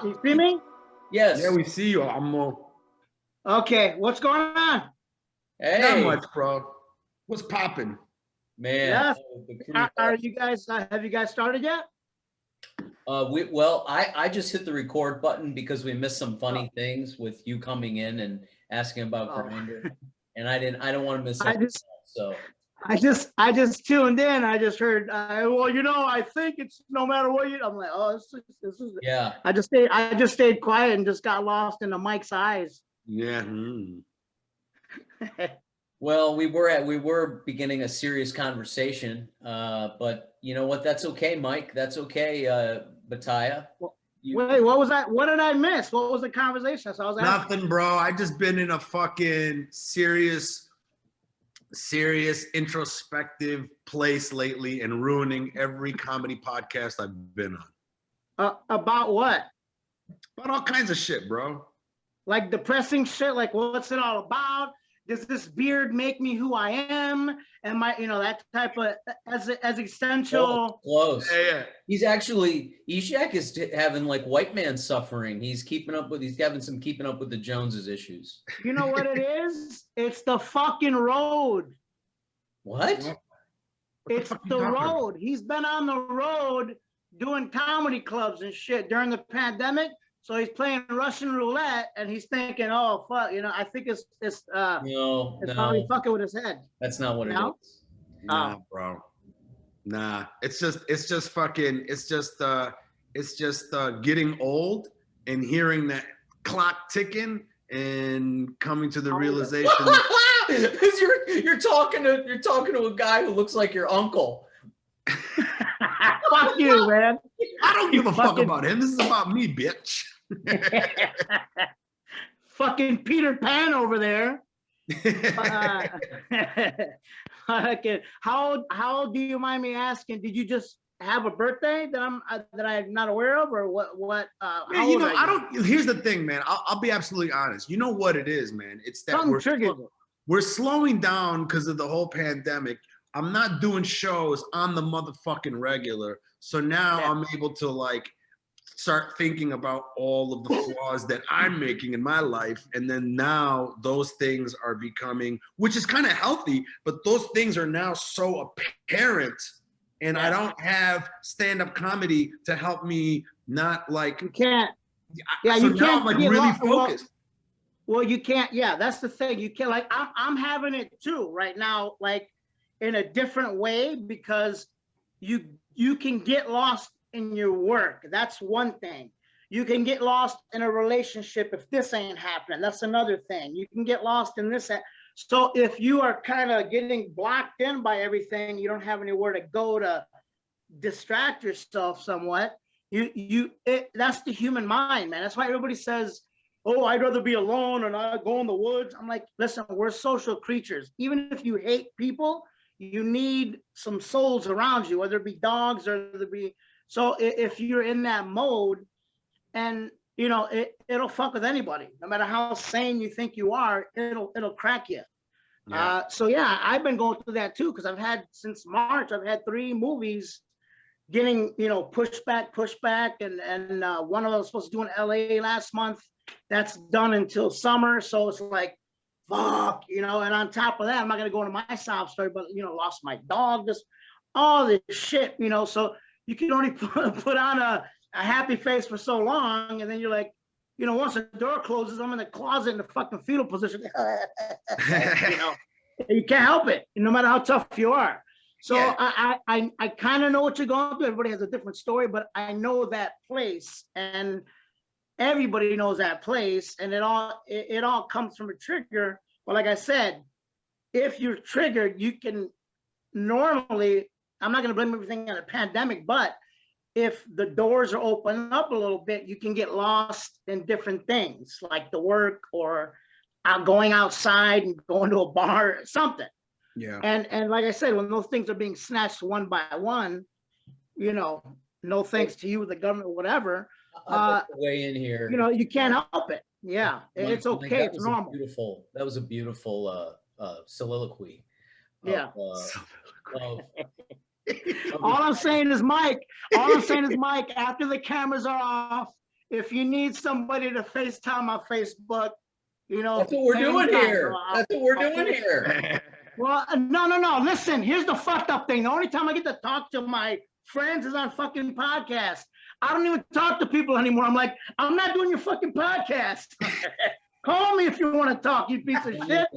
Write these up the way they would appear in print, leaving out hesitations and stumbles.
You see me? Yes. Yeah, we see you, Amo. Okay, what's going on? Hey, Not much, bro. What's popping? man. Yes. The crew- Are you guys? Have you guys started yet? I just hit the record button because we missed some funny things with you coming in and asking about Grindr, and I don't want to miss it. So I just tuned in. I just heard. Well, I think it's no matter what you. I'm like, oh, this is. yeah. I just stayed quiet and just got lost in the Mike's eyes. Yeah. Well, we were beginning a serious conversation, but you know what? That's okay, Mike. That's okay, Batayeh. Wait, what was that? What did I miss? What was the conversation? So I was asking. Nothing, bro. I just been in a fucking serious introspective place lately and ruining every comedy podcast I've been on. About what? About all kinds of shit, bro. Like depressing shit. Like, what's it all about? Does this beard make me who I am? Am I, that type of as essential? Close. Yeah. He's actually Eshaq is having like white man suffering. He's having some keeping up with the Joneses issues. You know what it is? It's the fucking road. What? It's the road. He's been on the road doing comedy clubs and shit during the pandemic. So he's playing Russian roulette and he's thinking, oh fuck, I think it's probably fucking with his head. That's not what it is. Nah, bro. Nah. It's just getting old and hearing that clock ticking and coming to the realization you're talking to a guy who looks like your uncle. Fuck you, man. I don't give a fuck about him. This is about me, bitch. Fucking Peter Pan over there. Okay. How old do you mind me asking? Did you just have a birthday that I'm not aware of, or what? Man, I don't. Here's the thing, man. I'll be absolutely honest. You know what it is, man. It's that we're slowing down because of the whole pandemic. I'm not doing shows on the motherfucking regular, so now I'm able to start thinking about all of the flaws that I'm making in my life. And then now those things are becoming, which is kind of healthy, but those things are now so apparent. And I don't have stand-up comedy to help me not You can't. Yeah, so you now can't. I'm really focused. Well, you can't. Yeah, that's the thing. You can't. I'm having it too right now, in a different way, because you can get lost in your work. That's one thing. You can get lost in a relationship if this ain't happening. That's another thing. You can get lost in this. So if you are kind of getting blocked in by everything, you don't have anywhere to go to distract yourself somewhat. That's the human mind, man. That's why everybody says, oh, I'd rather be alone and I go in the woods. I'm like, listen, we're social creatures. Even if you hate people, you need some souls around you, whether it be dogs or whether it be. So if you're in that mode, and it'll fuck with anybody, no matter how sane you think you are, it'll crack you. Yeah. So yeah, I've been going through that too, because since March, I've had 3 movies getting pushed back, and one of them was supposed to do in LA last month. That's done until summer, so it's like, fuck, and on top of that, I'm not gonna go into my sob story, but lost my dog, just all this shit, so you can only put on a happy face for so long, and then you're like, once the door closes, I'm in the closet in the fucking fetal position. You can't help it, no matter how tough you are. So yeah. I kind of know what you're going through. Everybody has a different story, but I know that place, and everybody knows that place, and it all comes from a trigger. But like I said, if you're triggered, you can normally, I'm not going to blame everything on the pandemic, but if the doors are open up a little bit, you can get lost in different things, like the work or going outside and going to a bar or something. Yeah. And like I said, when those things are being snatched one by one, no thanks to you, the government, whatever. Way in here. You can't help it. Yeah, it's okay. It's normal. That was a beautiful soliloquy. Yeah. All I'm saying is, Mike, All I'm saying is, Mike, after the cameras are off, if you need somebody to FaceTime on Facebook, you know. That's what we're doing here. That's what we're doing here. Well, no. Listen, here's the fucked up thing. The only time I get to talk to my friends is on fucking podcasts. I don't even talk to people anymore. I'm like, I'm not doing your fucking podcast. Call me if you want to talk, you piece of shit.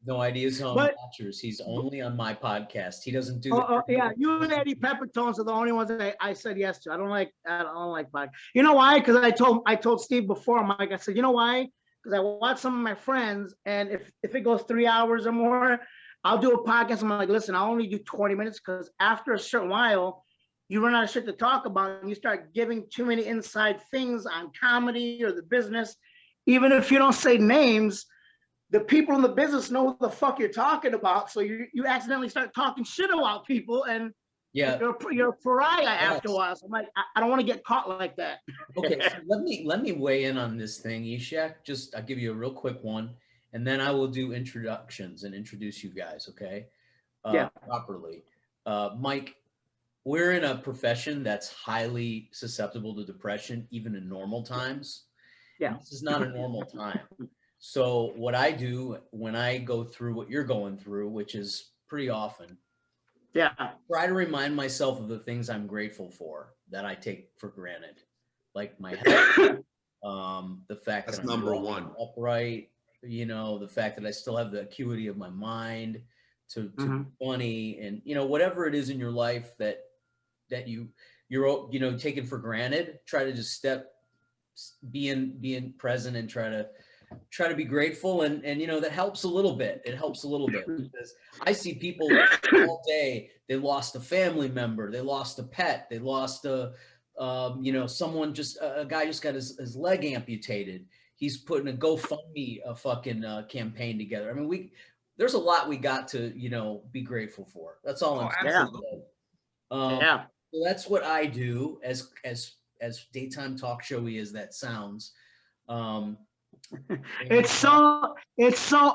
No ideas on watchers. He's only on my podcast. He doesn't do. Yeah, you and Eddie Peppertones are the only ones that I said yes to. I don't like podcasts. You know why? Because I told Steve before, Mike. I said, you know why? Because I watch some of my friends, and if it goes 3 hours or more, I'll do a podcast. I'm like, listen, I'll only do 20 minutes because after a certain while, you run out of shit to talk about, and you start giving too many inside things on comedy or the business. Even if you don't say names, the people in the business know what the fuck you're talking about. So you accidentally start talking shit about people, and you're a pariah after a while. So I'm like, I don't want to get caught like that. Okay, so let me weigh in on this thing, Eshaq. I'll give you a real quick one, and then I will do introductions and introduce you guys, okay? Properly. Mike, we're in a profession that's highly susceptible to depression, even in normal times. Yeah. This is not a normal time. So what I do when I go through what you're going through, which is pretty often, try to remind myself of the things I'm grateful for that I take for granted, like my health, the fact that I'm number one upright, you know, the fact that I still have the acuity of my mind to be funny, and you know, whatever it is in your life that you're taking for granted, try to just being present and try to be grateful, and you know, that helps a little bit. It helps a little bit because I see people all day. They lost a family member, they lost a pet, they lost a someone, a guy just got his leg amputated. He's putting a GoFundMe campaign together. I mean, there's a lot we got to be grateful for. That's all I'm saying. So that's what I do as daytime talk showy as that sounds. It's so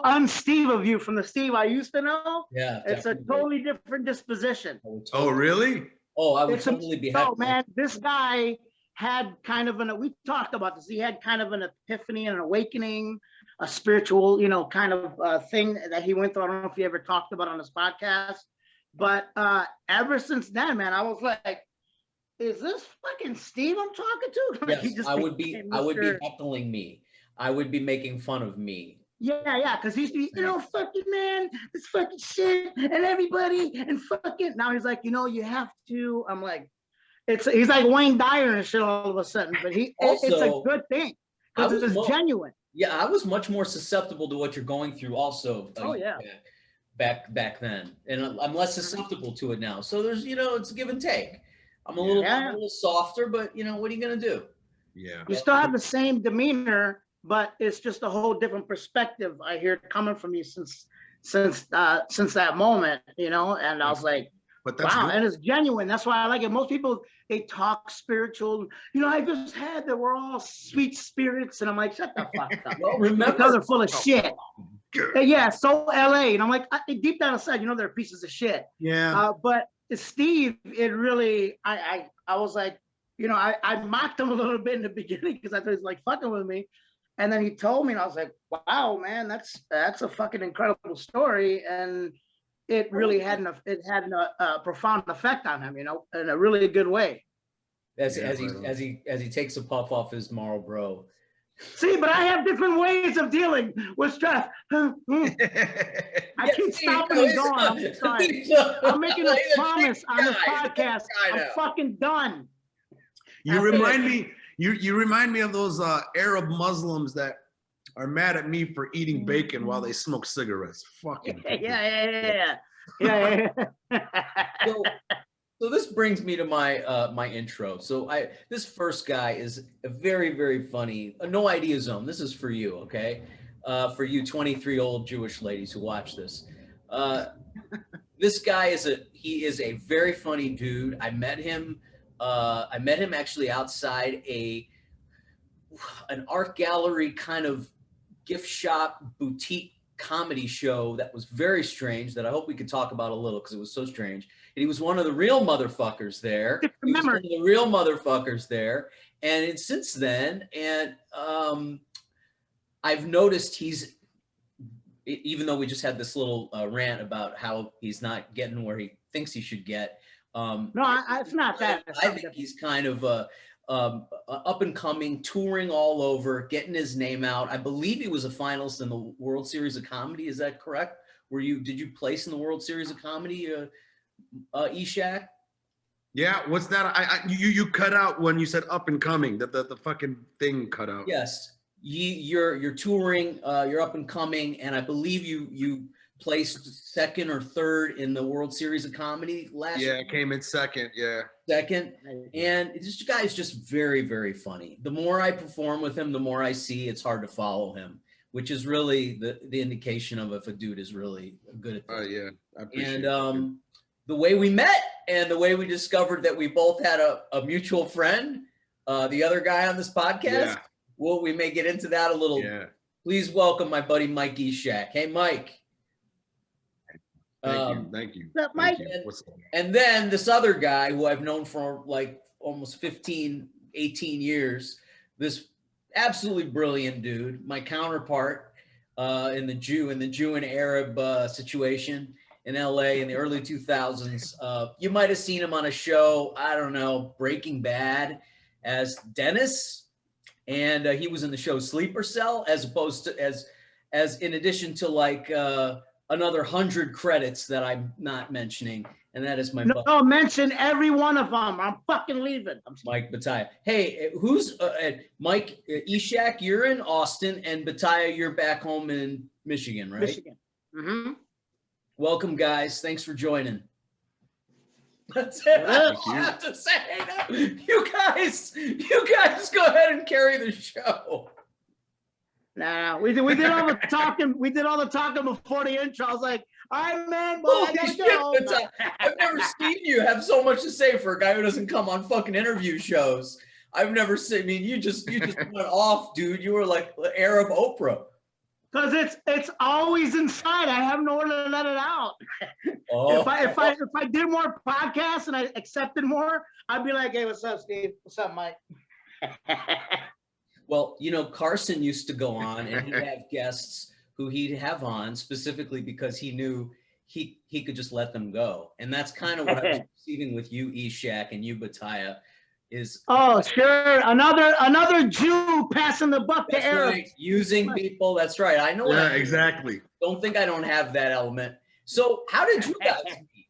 un-Steve of you from the Steve I used to know. Yeah, it's a totally different disposition. Oh, really? Oh, I would totally be happy. Oh man, this guy had kind of we talked about this. He had kind of an epiphany and an awakening, a spiritual, kind of thing that he went through. I don't know if he ever talked about on his podcast, but ever since then, man, I was like, is this fucking Steve I'm talking to? Like, yes, I would be heckling me. I would be making fun of me. Yeah, because he used to be, fucking man, this fucking shit, and everybody, and fucking. Now he's like, you have to. I'm like, he's like Wayne Dyer and shit all of a sudden, but it's a good thing because it's genuine. Yeah, I was much more susceptible to what you're going through also. Back then, and I'm less susceptible to it now. So there's, it's give and take. I'm a little softer, but what are you gonna do? Yeah, you still have the same demeanor, but it's just a whole different perspective I hear coming from you since that moment, and I was like, wow, and it's genuine. That's why I like it. Most people, they talk spiritual. I just had that we're all sweet spirits, and I'm like, shut the fuck up. Well, remember, because they're full of shit. Yeah, so LA, and I'm like, deep down inside, they're pieces of shit. Yeah. But Steve, it really, I was like, I mocked him a little bit in the beginning because I thought he was like fucking with me. And then he told me, and I was like, wow, man, that's a fucking incredible story. And it really had a profound effect on him, in a really good way. As he takes a puff off his Marlboro. See, but I have different ways of dealing with stress. I keep stopping and going. I'm sorry. I'm making a promise on this podcast. I'm fucking done. You remind me of those Arab Muslims that are mad at me for eating bacon while they smoke cigarettes. Fucking yeah. So this brings me to my intro. So this first guy is a very, very funny. No idea zone. This is for you, okay? For you 23-year-old Jewish ladies who watch this. This guy is a very funny dude. I met him actually outside an art gallery kind of gift shop boutique comedy show that was very strange that I hope we could talk about a little because it was so strange. And he was one of the real motherfuckers there. He was one of the real motherfuckers there. And since then, and I've noticed he's, even though we just had this little rant about how he's not getting where he thinks he should get. It's not that. I think he's kind of up and coming, touring all over, getting his name out. I believe he was a finalist in the World Series of Comedy. Is that correct? Did you place in the World Series of Comedy, Eshaq? Yeah, what's that? You cut out when you said up and coming. The fucking thing cut out. Yes. You're touring, you're up and coming, and I believe you placed second or third in the World Series of Comedy last year. Yeah, I came in second. Yeah, second. And this guy is just very, very funny. The more I perform with him, the more I see it's hard to follow him, which is really the indication of if a dude is really good at this. Oh yeah, I appreciate it. The way we met and the way we discovered that we both had a mutual friend, the other guy on this podcast. Yeah. Well, we may get into that a little. Yeah. Please welcome my buddy Mike Eshaq. Hey, Mike. Thank you. Mike. What's up? And then this other guy who I've known for like almost 15, 18 years, this absolutely brilliant dude, my counterpart in the Jew and Arab situation in LA in the early 2000s. You might have seen him on a show, I don't know, Breaking Bad as Dennis. And he was in the show Sleeper Cell, as opposed to as in addition to like another 100 credits that I'm not mentioning, and that is my no, mention every one of them. I'm fucking leaving. Mike Batayeh. Hey, who's Mike Eshaq? You're in Austin, and Batayeh, you're back home in Michigan, right? Michigan. Mm-hmm. Welcome, guys. Thanks for joining. That's it. I have to say. You guys go ahead and carry the show. Nah, we did all the talking. We did all the talking before the intro. I was like, all right, man, boy, I gotta go. I've never seen you have so much to say for a guy who doesn't come on fucking interview shows. I've never seen. I mean, you just went off, dude. You were like Arab Oprah. Because it's always inside. I have nowhere to let it out. Oh. If I did more podcasts and I accepted more, I'd be like, hey, what's up, Steve? What's up, Mike? Well, Carson used to go on and he'd have guests who he'd have on specifically because he knew he could just let them go. And that's kind of what I was receiving with you, Eshaq, and you, Batayeh. Oh, sure. Another Jew passing the buck to Arabs. Right. Using people. That's right. I know. Yeah, exactly. Don't think I don't have that element. So how did you guys meet?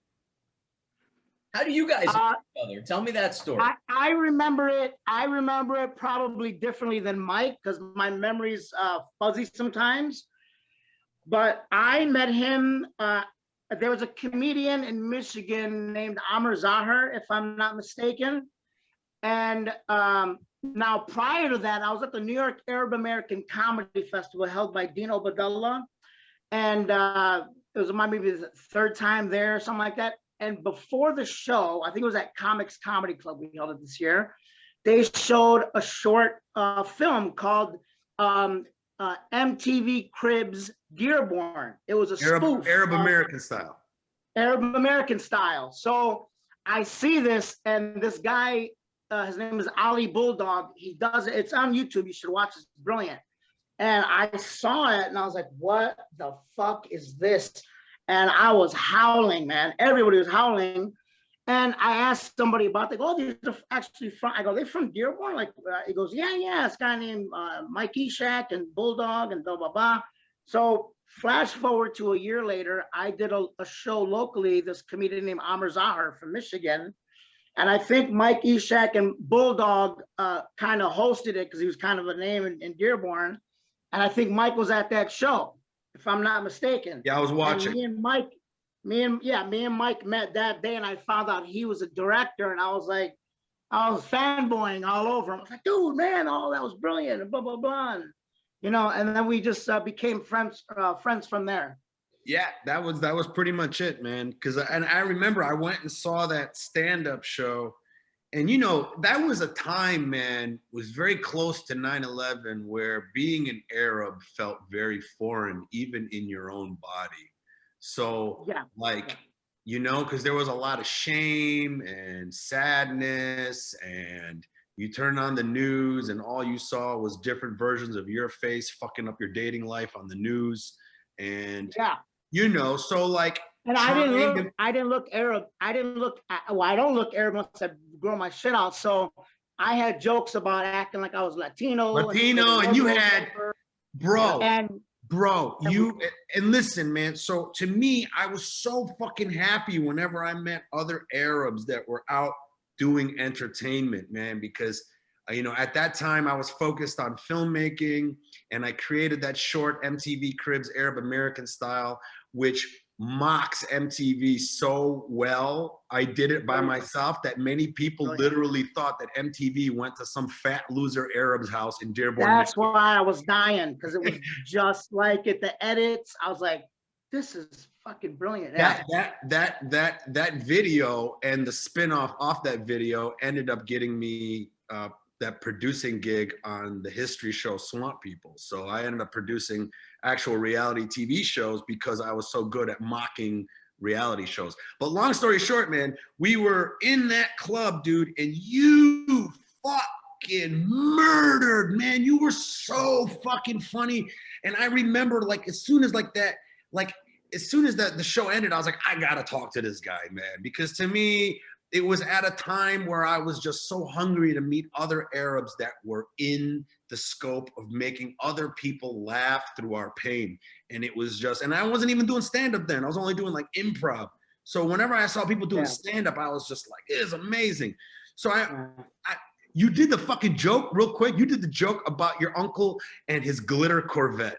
How do you guys know each other? Tell me that story. I remember it. I remember it probably differently than Mike because my memory's fuzzy sometimes. But I met him. There was a comedian in Michigan named Amr Zahar, if I'm not mistaken. And now prior to that, I was at the New York Arab American Comedy Festival held by Dino Badallah. And it was maybe the third time there, something like that. And before the show, I think it was at Comics Comedy Club, we held it this year, they showed a short film called MTV Cribs Dearborn. It was a spoof. Arab American style. Arab American style. So I see this, and this guy, his name is Ali Bulldog. He does it. It's on YouTube. You should watch it. It's brilliant. And I saw it, and I was like, what the fuck is this? And I was howling, man. Everybody was howling. And I asked somebody about, they go, oh, these are actually from, I go, they're from Dearborn? Like, he goes, yeah, this guy named Mike Eshaq and Bulldog and blah, blah, blah. So flash forward to a year later, I did a show locally, this comedian named Amr Zahar from Michigan. And I think Mike Eshaq and Bulldog kind of hosted it because he was kind of a name in Dearborn. And I think Mike was at that show, if I'm not mistaken. Yeah, I was watching. And me and Mike met that day, and I found out he was a director, and I was fanboying all over him. I was like, dude, man, oh, that was brilliant, and blah, blah, blah. And then we just became friends from there. Yeah, that was pretty much it, man. And I remember I went and saw that stand-up show And you know, that was a time, man, was very close to 9/11, where being an Arab felt very foreign, even in your own body. So, Yeah. like, you know, because there was a lot of shame and sadness, and you turn on the news and all you saw was different versions of your face fucking up your dating life on the news. And, Yeah. you know, so like, And I didn't look Arab. Well, I don't look Arab unless I grow my shit out. So I had jokes about acting like I was Latino. And you had, bro, and listen, man. So to me, I was so fucking happy whenever I met other Arabs that were out doing entertainment, man, because you know, at that time I was focused on filmmaking, and I created that short MTV Cribs Arab American Style, which mocks MTV so well. I did it by myself that many people literally thought that MTV went to some fat loser Arab's house in Dearborn. That's why I was dying, because it was just like it. The edits, I was like, this is fucking brilliant. That video and the spinoff off that video ended up getting me that producing gig on the history show Swamp People. So I ended up producing actual reality TV shows because I was so good at mocking reality shows. But long story short, man, we were in that club, dude, and you fucking murdered, man. You were so fucking funny. And I remember, like, as soon as the show ended, I was like, I gotta talk to this guy, man, because to me, it was at a time where I was just so hungry to meet other Arabs that were in the scope of making other people laugh through our pain. And it was just, and I wasn't even doing stand-up then. I was only doing like improv. So whenever I saw people doing stand-up, I was just like, it is amazing. So you did the fucking joke real quick. You did the joke about your uncle and his glitter Corvette.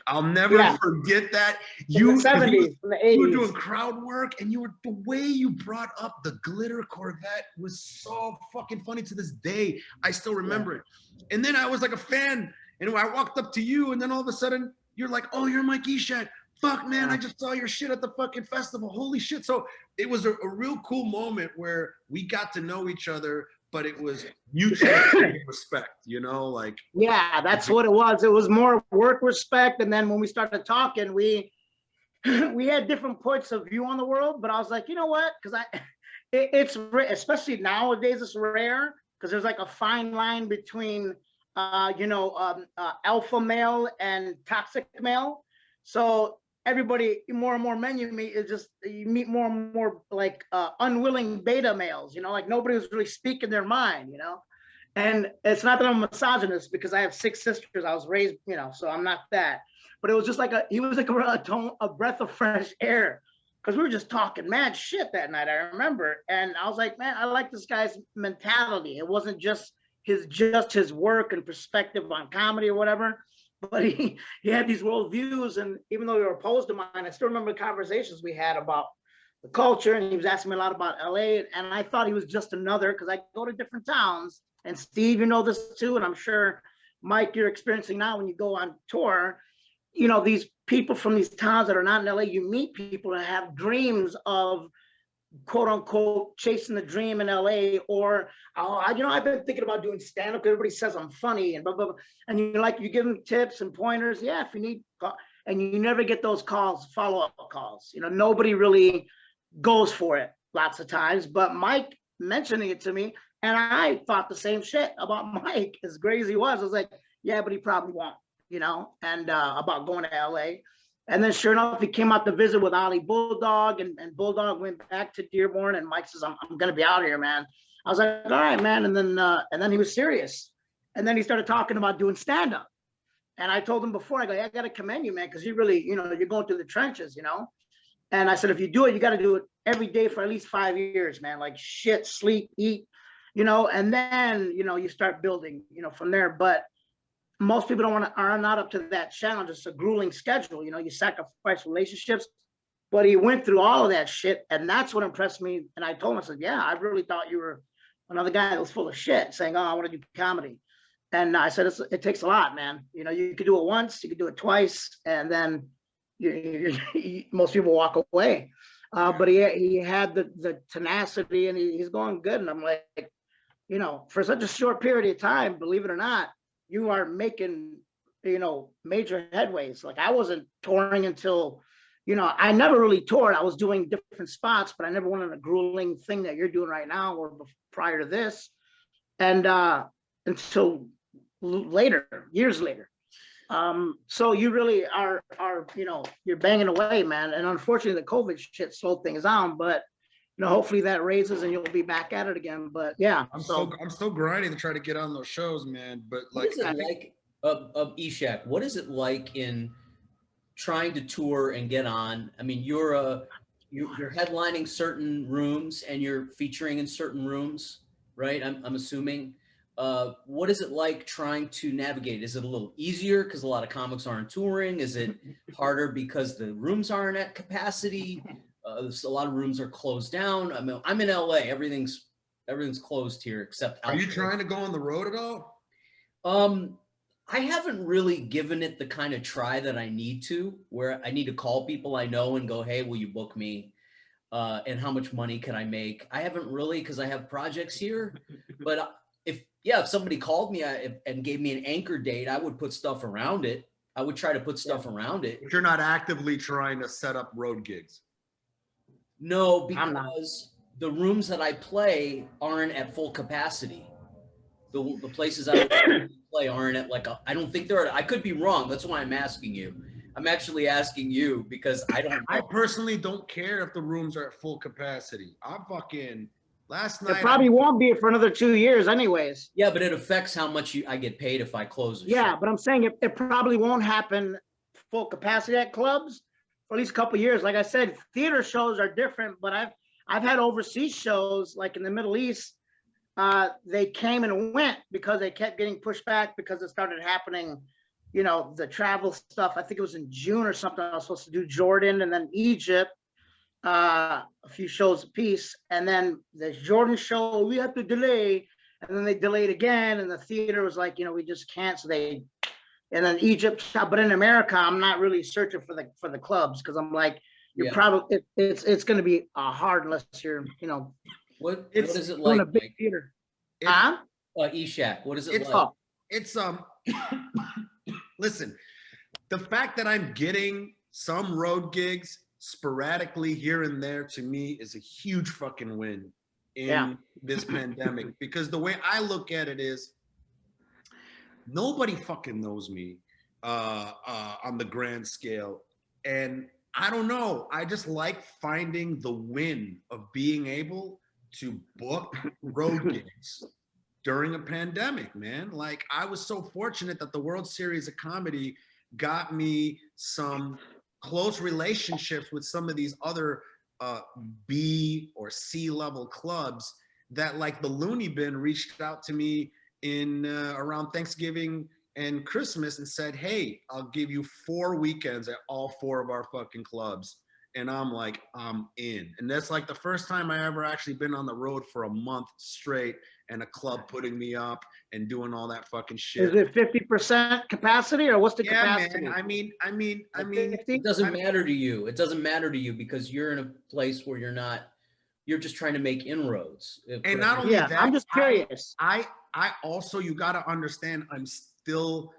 I'll never forget that. You were doing crowd work, and the way you brought up the glitter Corvette was so fucking funny to this day. I still remember it. And then I was like a fan, and I walked up to you, and then all of a sudden you're like, oh, you're Mike Eshaq. Fuck, man, I just saw your shit at the fucking festival. Holy shit. So it was a real cool moment where we got to know each other, but it was mutual respect, you know, like. Yeah, that's what it was. It was more work respect. And then when we started talking, we had different points of view on the world, but I was like, you know what? Because it's especially nowadays, it's rare because there's like a fine line between, alpha male and toxic male. So everybody, more and more men you meet, is just, you meet more and more like unwilling beta males, you know, like nobody was really speaking their mind, you know. And it's not that I'm a misogynist, because I have 6 sisters. I was raised, you know, so I'm not that. But it was just like he was like a breath of fresh air, because we were just talking mad shit that night, I remember. And I was like, man, I like this guy's mentality. It wasn't just his work and perspective on comedy or whatever, but he had these world views. And even though we were opposed to mine, I still remember conversations we had about the culture, and he was asking me a lot about LA. And I thought he was just another, because I go to different towns. And Steve, you know this too, and I'm sure, Mike, you're experiencing now when you go on tour, you know, these people from these towns that are not in LA, you meet people that have dreams of, quote unquote, chasing the dream in LA, or, I've been thinking about doing stand-up. Everybody says I'm funny and blah, blah, blah. And you give them tips and pointers. Yeah, if you need, and you never get those calls, follow-up calls. You know, nobody really goes for it lots of times, but Mike mentioning it to me, and I thought the same shit about Mike, as great as he was. I was like, yeah, but he probably won't, you know, and about going to LA. And then sure enough, he came out to visit with Ali Bulldog, and Bulldog went back to Dearborn, and Mike says, I'm going to be out here, man. I was like, all right, man. And then he was serious. And then he started talking about doing stand-up. And I told him before, I go, I got to commend you, man, because you really, you know, you're going through the trenches, you know. And I said, if you do it, you got to do it every day for at least 5 years, man. Like shit, sleep, eat, you know, and then, you know, you start building, you know, from there. But most people are not up to that challenge. It's a grueling schedule. You know, you sacrifice relationships, but he went through all of that shit. And that's what impressed me. And I told him, I said, yeah, I really thought you were another guy that was full of shit, saying, oh, I want to do comedy. And I said, it takes a lot, man. You know, you could do it once, you could do it twice, and then most people walk away. But he had the tenacity, and he's going good. And I'm like, you know, for such a short period of time, believe it or not, you are making, you know, major headways. Like I wasn't touring until, you know, I never really toured. I was doing different spots, but I never went on a grueling thing that you're doing right now or prior to this. And until later, years later. So you really are, you know, you're banging away, man. And unfortunately, the COVID shit slowed things down, but you know, hopefully that raises and you'll be back at it again. But yeah, I'm still grinding to try to get on those shows, man. But what like, is it like, Eshaq? What is it like in trying to tour and get on? I mean, you're headlining certain rooms and you're featuring in certain rooms, right? I'm assuming. What is it like trying to navigate? Is it a little easier because a lot of comics aren't touring? Is it harder because the rooms aren't at capacity? A lot of rooms are closed down. I mean, I'm in LA. Everything's closed here except. Are you trying to go on the road at all? I haven't really given it the kind of try that I need to, where I need to call people I know and go, hey, will you book me? And how much money can I make? I haven't really, because I have projects here. But if somebody called me and gave me an anchor date, I would put stuff around it. I would try to put stuff around it. But you're not actively trying to set up road gigs. No, because the rooms that I play aren't at full capacity. The places I play aren't at I don't think they're at, I could be wrong. That's why I'm asking you. I'm actually asking you because I don't know. I personally don't care if the rooms are at full capacity. Last night. It probably won't be for another 2 years anyways. Yeah, but it affects how much I get paid if I close a Yeah, show. but I'm saying it probably won't happen full capacity at clubs for at least a couple of years. Like I said, theater shows are different, but I've had overseas shows like in the Middle East. They came and went because they kept getting pushed back because it started happening, you know, the travel stuff. I think it was in June or something. I was supposed to do Jordan and then Egypt, a few shows apiece. And then the Jordan show, we have to delay. And then they delayed again. And the theater was like, you know, we just can't. So and then Egypt, but in America, I'm not really searching for the clubs because I'm like, you're probably, it's going to be hard unless you're, you know, what is it like? A big theater. Eshaq, what is it like? Listen, the fact that I'm getting some road gigs sporadically here and there to me is a huge fucking win in this pandemic, because the way I look at it is nobody fucking knows me on the grand scale. And I don't know, I just like finding the win of being able to book road gigs during a pandemic, man. Like, I was so fortunate that the World Series of Comedy got me some close relationships with some of these other B or C level clubs that, like the Looney Bin, reached out to me in around Thanksgiving and Christmas and said, hey, I'll give you 4 weekends at all 4 of our fucking clubs. And I'm like, I'm in. And that's like the first time I ever actually been on the road for a month straight and a club putting me up and doing all that fucking shit. Is it 50% capacity or what's the capacity? Man. I mean, it doesn't matter to you. It doesn't matter to you because you're in a place where you're just trying to make inroads. And not only that, I'm just curious. I also, you got to understand, I'm still,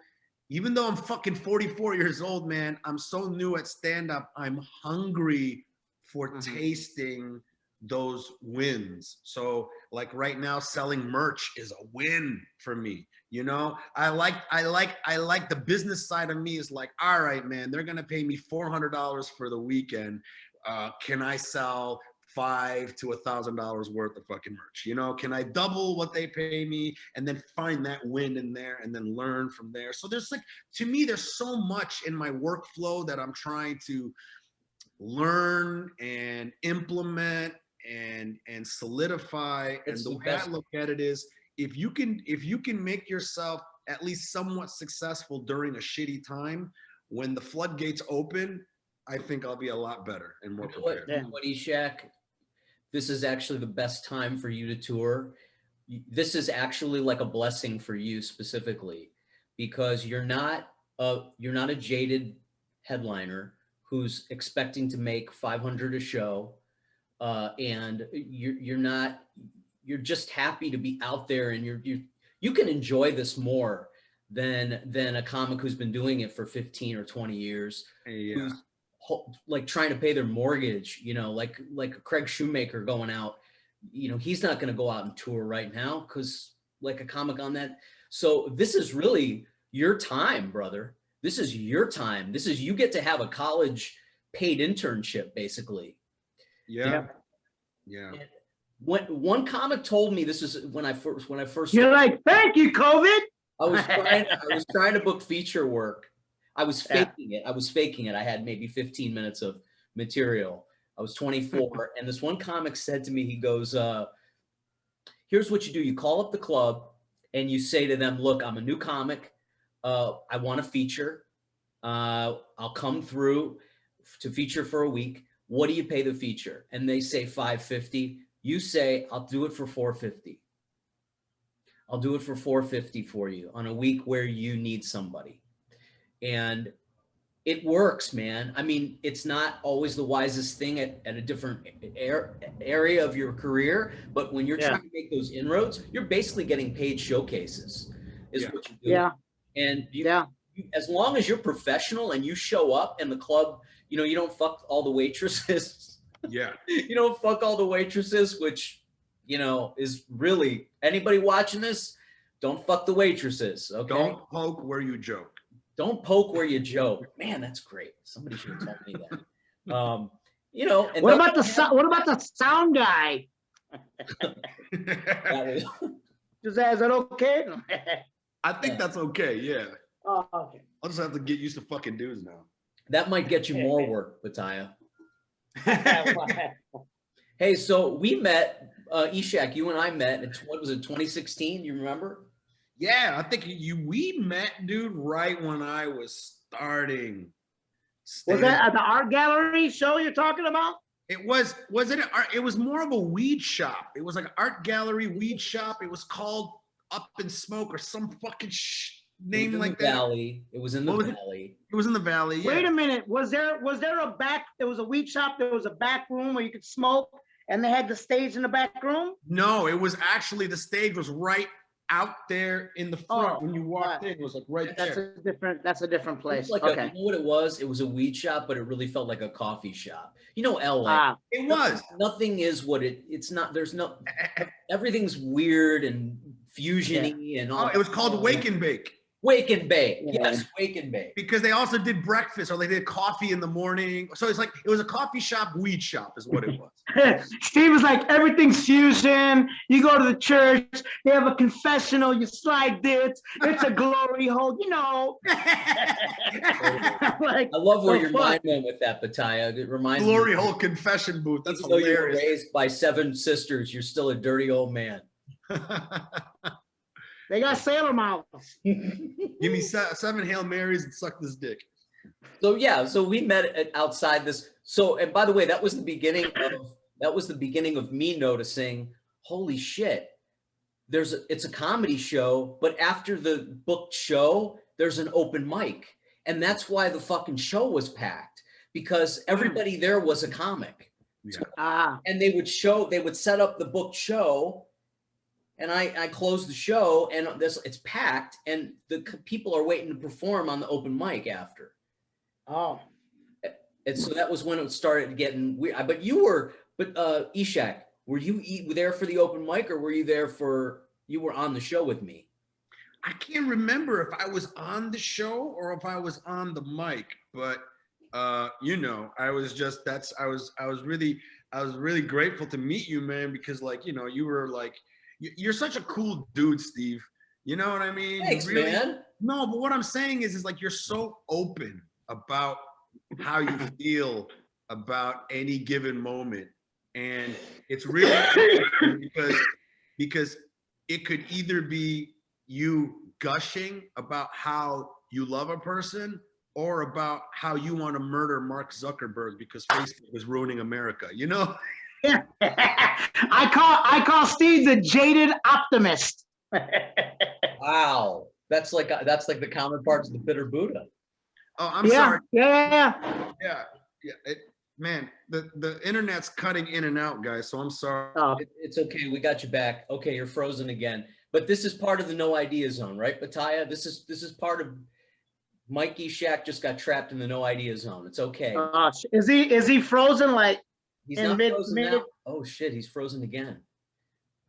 even though I'm fucking 44 years old, man, I'm so new at stand-up. I'm hungry for tasting those wins. So like right now, selling merch is a win for me. You know, I like the business side of me is like, all right, man, they're gonna pay me $400 for the weekend. Can I sell $500 to $1,000 worth of fucking merch? You know, can I double what they pay me and then find that win in there and then learn from there? So there's like, to me, there's so much in my workflow that I'm trying to learn and implement and solidify. And the way I look at it is, if you can make yourself at least somewhat successful during a shitty time, when the floodgates open, I think I'll be a lot better and more prepared. What Eshaq, this is actually the best time for you to tour. This is actually like a blessing for you specifically, because you're not a jaded headliner who's expecting to make $500 a show, and you're not you're just happy to be out there, and you can enjoy this more than a comic who's been doing it for 15 or 20 years, who's like trying to pay their mortgage, you know, like Craig Shoemaker going out, you know, he's not going to go out and tour right now because like a comic on that. So this is really your time, brother. This is your time. This is, you get to have a college paid internship basically. Yeah. Yeah. When one comic told me, this is when I first You're like, thank you, COVID. I was trying to book feature work. I was faking it. I had maybe 15 minutes of material. I was 24. And this one comic said to me, he goes, here's what you do. You call up the club and you say to them, look, I'm a new comic. I want a feature. I'll come through to feature for a week. What do you pay the feature? And they say $550. You say, I'll do it for $450. I'll do it for $450 for you on a week where you need somebody. And it works, man. I mean, it's not always the wisest thing at a different area of your career, but when you're trying to make those inroads, you're basically getting paid showcases is what you do. Yeah. And as long as you're professional and you show up and the club, you know, you don't fuck all the waitresses. Yeah. You don't fuck all the waitresses, which, you know, is really, anybody watching this, don't fuck the waitresses. Okay. Don't poke where you joke. Don't poke where you joke. Man, that's great. Somebody should have told me that. You know, and what about the sound guy? Is that okay? I think that's okay. Yeah. Oh, okay. I'll just have to get used to fucking dudes now. That might get you more work, Batayeh. Hey, so we met, Eshaq, you and I met, what was it, 2016? You remember? Yeah, I think we met, dude, right when I was starting. Was that at the art gallery show you're talking about? It was it was more of a weed shop. It was like an art gallery weed shop. It was called Up in Smoke or some fucking name like that. Valley. It was in the valley. It was in the valley. Yeah. Wait a minute. Was there a back? There was a weed shop. There was a back room where you could smoke, and they had the stage in the back room. No, it was actually the stage was right out there in the front when you walked in. It was like right there. That's a different place. Like okay. You know what it was? It was a weed shop, but it really felt like a coffee shop. You know, LA. It was. Nothing is what it's not. There's no. Everything's weird and fusiony and all. It was called Wake and Bake. Wake and Bake. Yes, Wake and Bake. Because they also did breakfast or they did coffee in the morning. So it's like, it was a coffee shop, weed shop is what it was. Steve was like, everything's fusion. You go to the church, they have a confessional, you slide this. It's a glory hole, you know. Like, I love where your mind went with that, Batayeh. It reminds me. Glory hole confession booth. That's hilarious. hilarious. Though you were raised by 7 sisters, you're still a dirty old man. They got sailor mouths. Give me 7 Hail Marys and suck this dick. So yeah, so we met outside this. So, and by the way, that was the beginning of me noticing, holy shit, it's a comedy show, but after the booked show, there's an open mic. And that's why the fucking show was packed, because everybody there was a comic. Yeah. And they would set up the booked show. And I closed the show, and it's packed, and the people are waiting to perform on the open mic after. Oh. And so that was when it started getting weird. But Eshaq, were you there for the open mic, or were you there you were on the show with me? I can't remember if I was on the show or if I was on the mic, but you know, I was really grateful to meet you, man, because like, you know, you were like, you're such a cool dude, Steve. You know what I mean? Thanks, really, man. No, but what I'm saying is like, you're so open about how you feel about any given moment. And it's really because it could either be you gushing about how you love a person or about how you want to murder Mark Zuckerberg because Facebook is ruining America, you know? Yeah. I call Steve the jaded optimist. Wow, that's like the counterparts of the bitter Buddha. Oh, I'm sorry. Yeah. Man, the internet's cutting in and out, guys. So I'm sorry. Oh. It's okay. We got you back. Okay, you're frozen again. But this is part of the no idea zone, right, Batayeh? This is part of Mike Eshaq just got trapped in the no idea zone. It's okay. Is he frozen like? He's not frozen now. Oh shit, he's frozen again.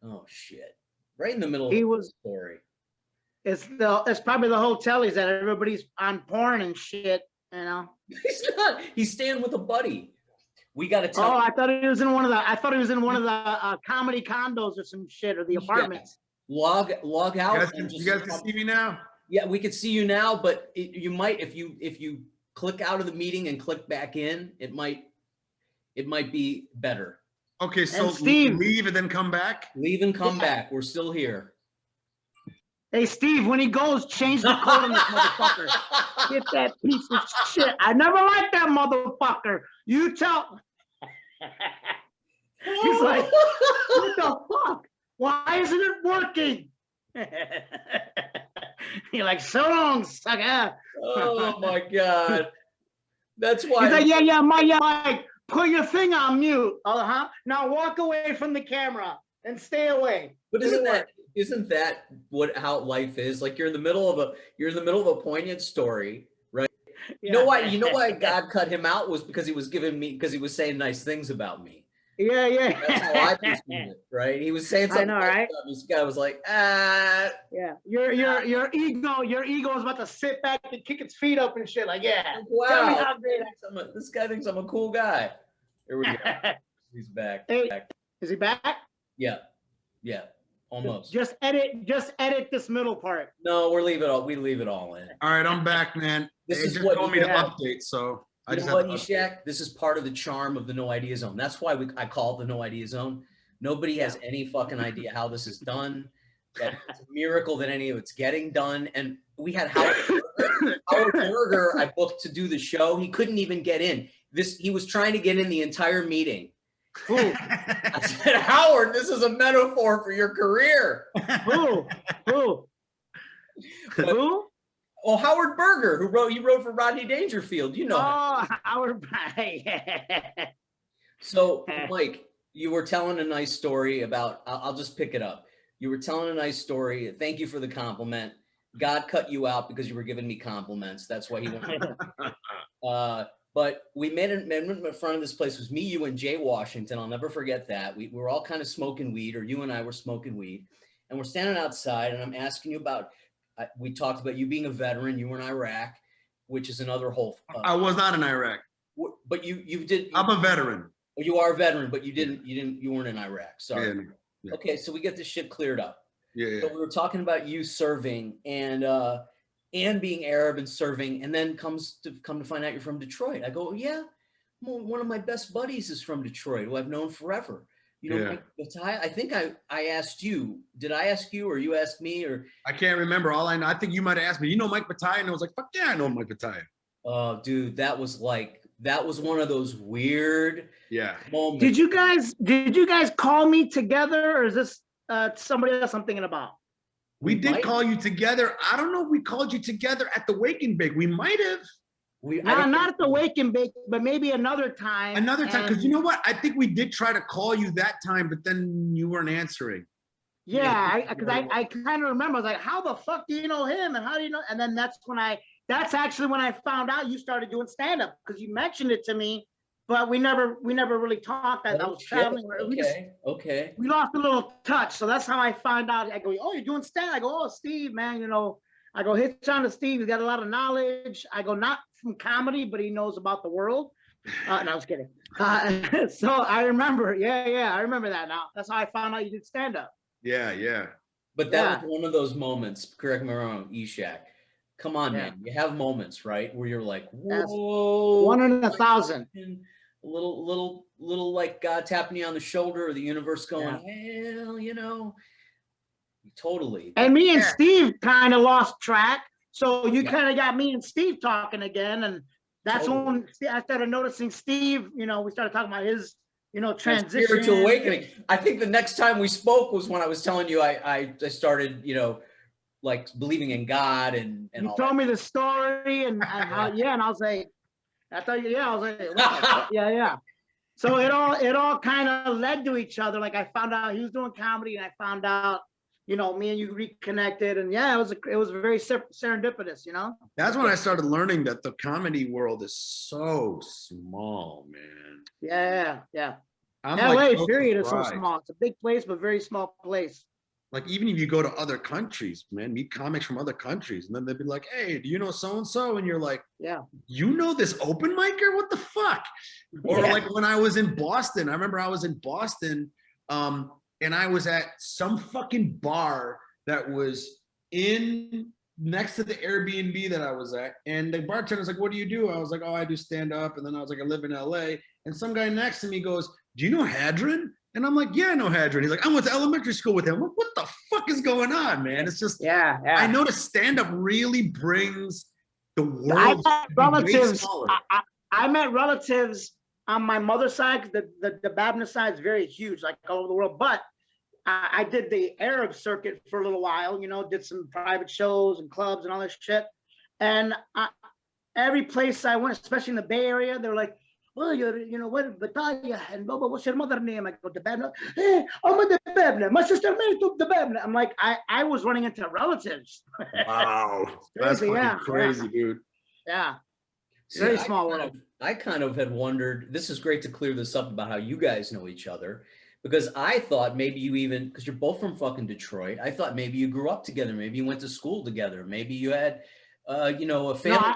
Oh shit. Right in the middle of the story. It's probably the hotel he's at. Everybody's on porn and shit, you know. He's not. He's staying with a buddy. We got to tell. Oh, I thought he was in one of the comedy condos or some shit, or the apartments. Log out. You guys can see me now. Yeah, we could see you now, but you might if you click out of the meeting and click back in, it might be better. Okay, so Steve, leave and then come back. Leave and come back. We're still here. Hey Steve, when he goes, change the code on this motherfucker. Get that piece of shit. I never liked that motherfucker. You tell. He's like, what the fuck? Why isn't it working? You're like, so long, sucker. Oh my god. That's why. He's like, Mike, put your thing on mute. Now walk away from the camera and stay away. But isn't that how life is? Like you're in the middle of a poignant story, right? Yeah. You know why God cut him out was because he was saying nice things about me. Yeah. That's how I perceive it, right? He was saying something right? About me. This guy was like, Yeah. Your ego is about to sit back and kick its feet up and shit. Like, wow. Tell me how great this guy thinks I'm a cool guy. Here we go. He's back. Hey, is he back? Yeah. Almost. Just edit this middle part. No, we leave it all in. All right, I'm back, man. This is what told me to update, so I just have Eshaq, this is part of the charm of the no idea zone. That's why I call it the no idea zone. Nobody has any fucking idea how this is done. That it's a miracle that any of it's getting done. And we had Howard Berger I booked to do the show. He couldn't even get in. He was trying to get in the entire meeting. I said, Howard, this is a metaphor for your career. Who? Oh, Howard Berger, he wrote for Rodney Dangerfield. You know. Oh, Howard. So, Mike, you were telling a nice story about. I'll just pick it up. You were telling a nice story. Thank you for the compliment. God cut you out because you were giving me compliments. That's why he wanted. But we made an amendment in front of this place. It was me, you, and Jay Washington. I'll never forget that. We were all kind of smoking weed, or you and I were smoking weed. And we're standing outside, and I'm asking you about, we talked about you being a veteran. You were in Iraq, which is another whole. I was not in Iraq. But you did. I'm a veteran. You are a veteran, but you weren't in Iraq. Sorry. Yeah. Okay, so we get this shit cleared up. Yeah. So we were talking about you serving and being Arab and serving, and then come to find out you're from Detroit. I go, yeah, one of my best buddies is from Detroit, who I've known forever. You know, Mike Batayeh, I think I asked you. Did I ask you, or you asked me, or? I can't remember. All I know, I think you might have asked me, you know Mike Batayeh? And I was like, fuck yeah, I know Mike Batayeh. Oh, dude, that was one of those weird moments. Did you guys call me together, or is this somebody else I'm thinking about? We did call you together. I don't know if we called you together at the Wake and Bake. We might have. Not at the Wake and Bake, but maybe another time. Another time, because you know what? I think we did try to call you that time, but then you weren't answering. Yeah, because I kind of remember. I was like, how the fuck do you know him? And how do you know? And then that's actually when I found out you started doing stand-up, because you mentioned it to me, but we never really talked. I was traveling. Okay. We lost a little touch, so that's how I find out. I go, oh, you're doing stand-up? I go, oh, Steve, man, you know. I go, hitch on to Steve. He's got a lot of knowledge. I go, not from comedy, but he knows about the world. No, I was kidding. So I remember. I remember that now. That's how I found out you did stand-up. Yeah. But that was one of those moments. Correct me if I'm wrong, Eshaq. Come on, man. You have moments, right, where you're like, whoa. 1 in 1,000. A little like God tapping you on the shoulder, or the universe going, hell, you know. Totally. And me and Steve kind of lost track. So you kind of got me and Steve talking again. And that's when I started noticing Steve, you know, we started talking about his, you know, transition. Spiritual awakening. I think the next time we spoke was when I was telling you I started, you know, like believing in God and you all told that. Me the story and how, and I was like, I thought, yeah, I was like, wow. Yeah. So it all kind of led to each other. Like I found out he was doing comedy, and I found out, you know, me and you reconnected, and yeah, it was very serendipitous, you know. That's when I started learning that the comedy world is so small, man. Yeah. I'm LA, like so period, is so surprised. small. It's a big place, but very small place. Like even if you go to other countries, man, meet comics from other countries, and then they'd be like, "Hey, do you know so and so?" And you're like, Yeah. "You know this open micer? What the fuck?" Or like when I was in Boston, I remember I was in Boston, and I was at some fucking bar that was in next to the Airbnb that I was at, and the bartender was like, "What do you do?" I was like, "Oh, I do stand up," and then I was like, "I live in LA," and some guy next to me goes, "Do you know Hadron?" And I'm like, "Yeah, I know Hadron." He's like, "I went to elementary school with him." I'm like, what the fuck is going on, man? It's just, yeah. I noticed stand-up really brings the world I met relatives. I met relatives on my mother's side. The Babna side is very huge, like all over the world. But I did the Arab circuit for a little while, you know, did some private shows and clubs and all this shit. And every place I went, especially in the Bay Area, they're like, "Well, you know, what Batayeh and Baba, what's your mother name?" I go, "The Babna." "Hey, I'm the Babna. My sister married to the Babna." I'm like, I was running into relatives. Wow, that's fucking crazy, dude. Yeah, very small world. I kind of had wondered. This is great to clear this up about how you guys know each other, because I thought maybe you even, because you're both from fucking Detroit, I thought maybe you grew up together, maybe you went to school together, maybe you had you know, a family. No,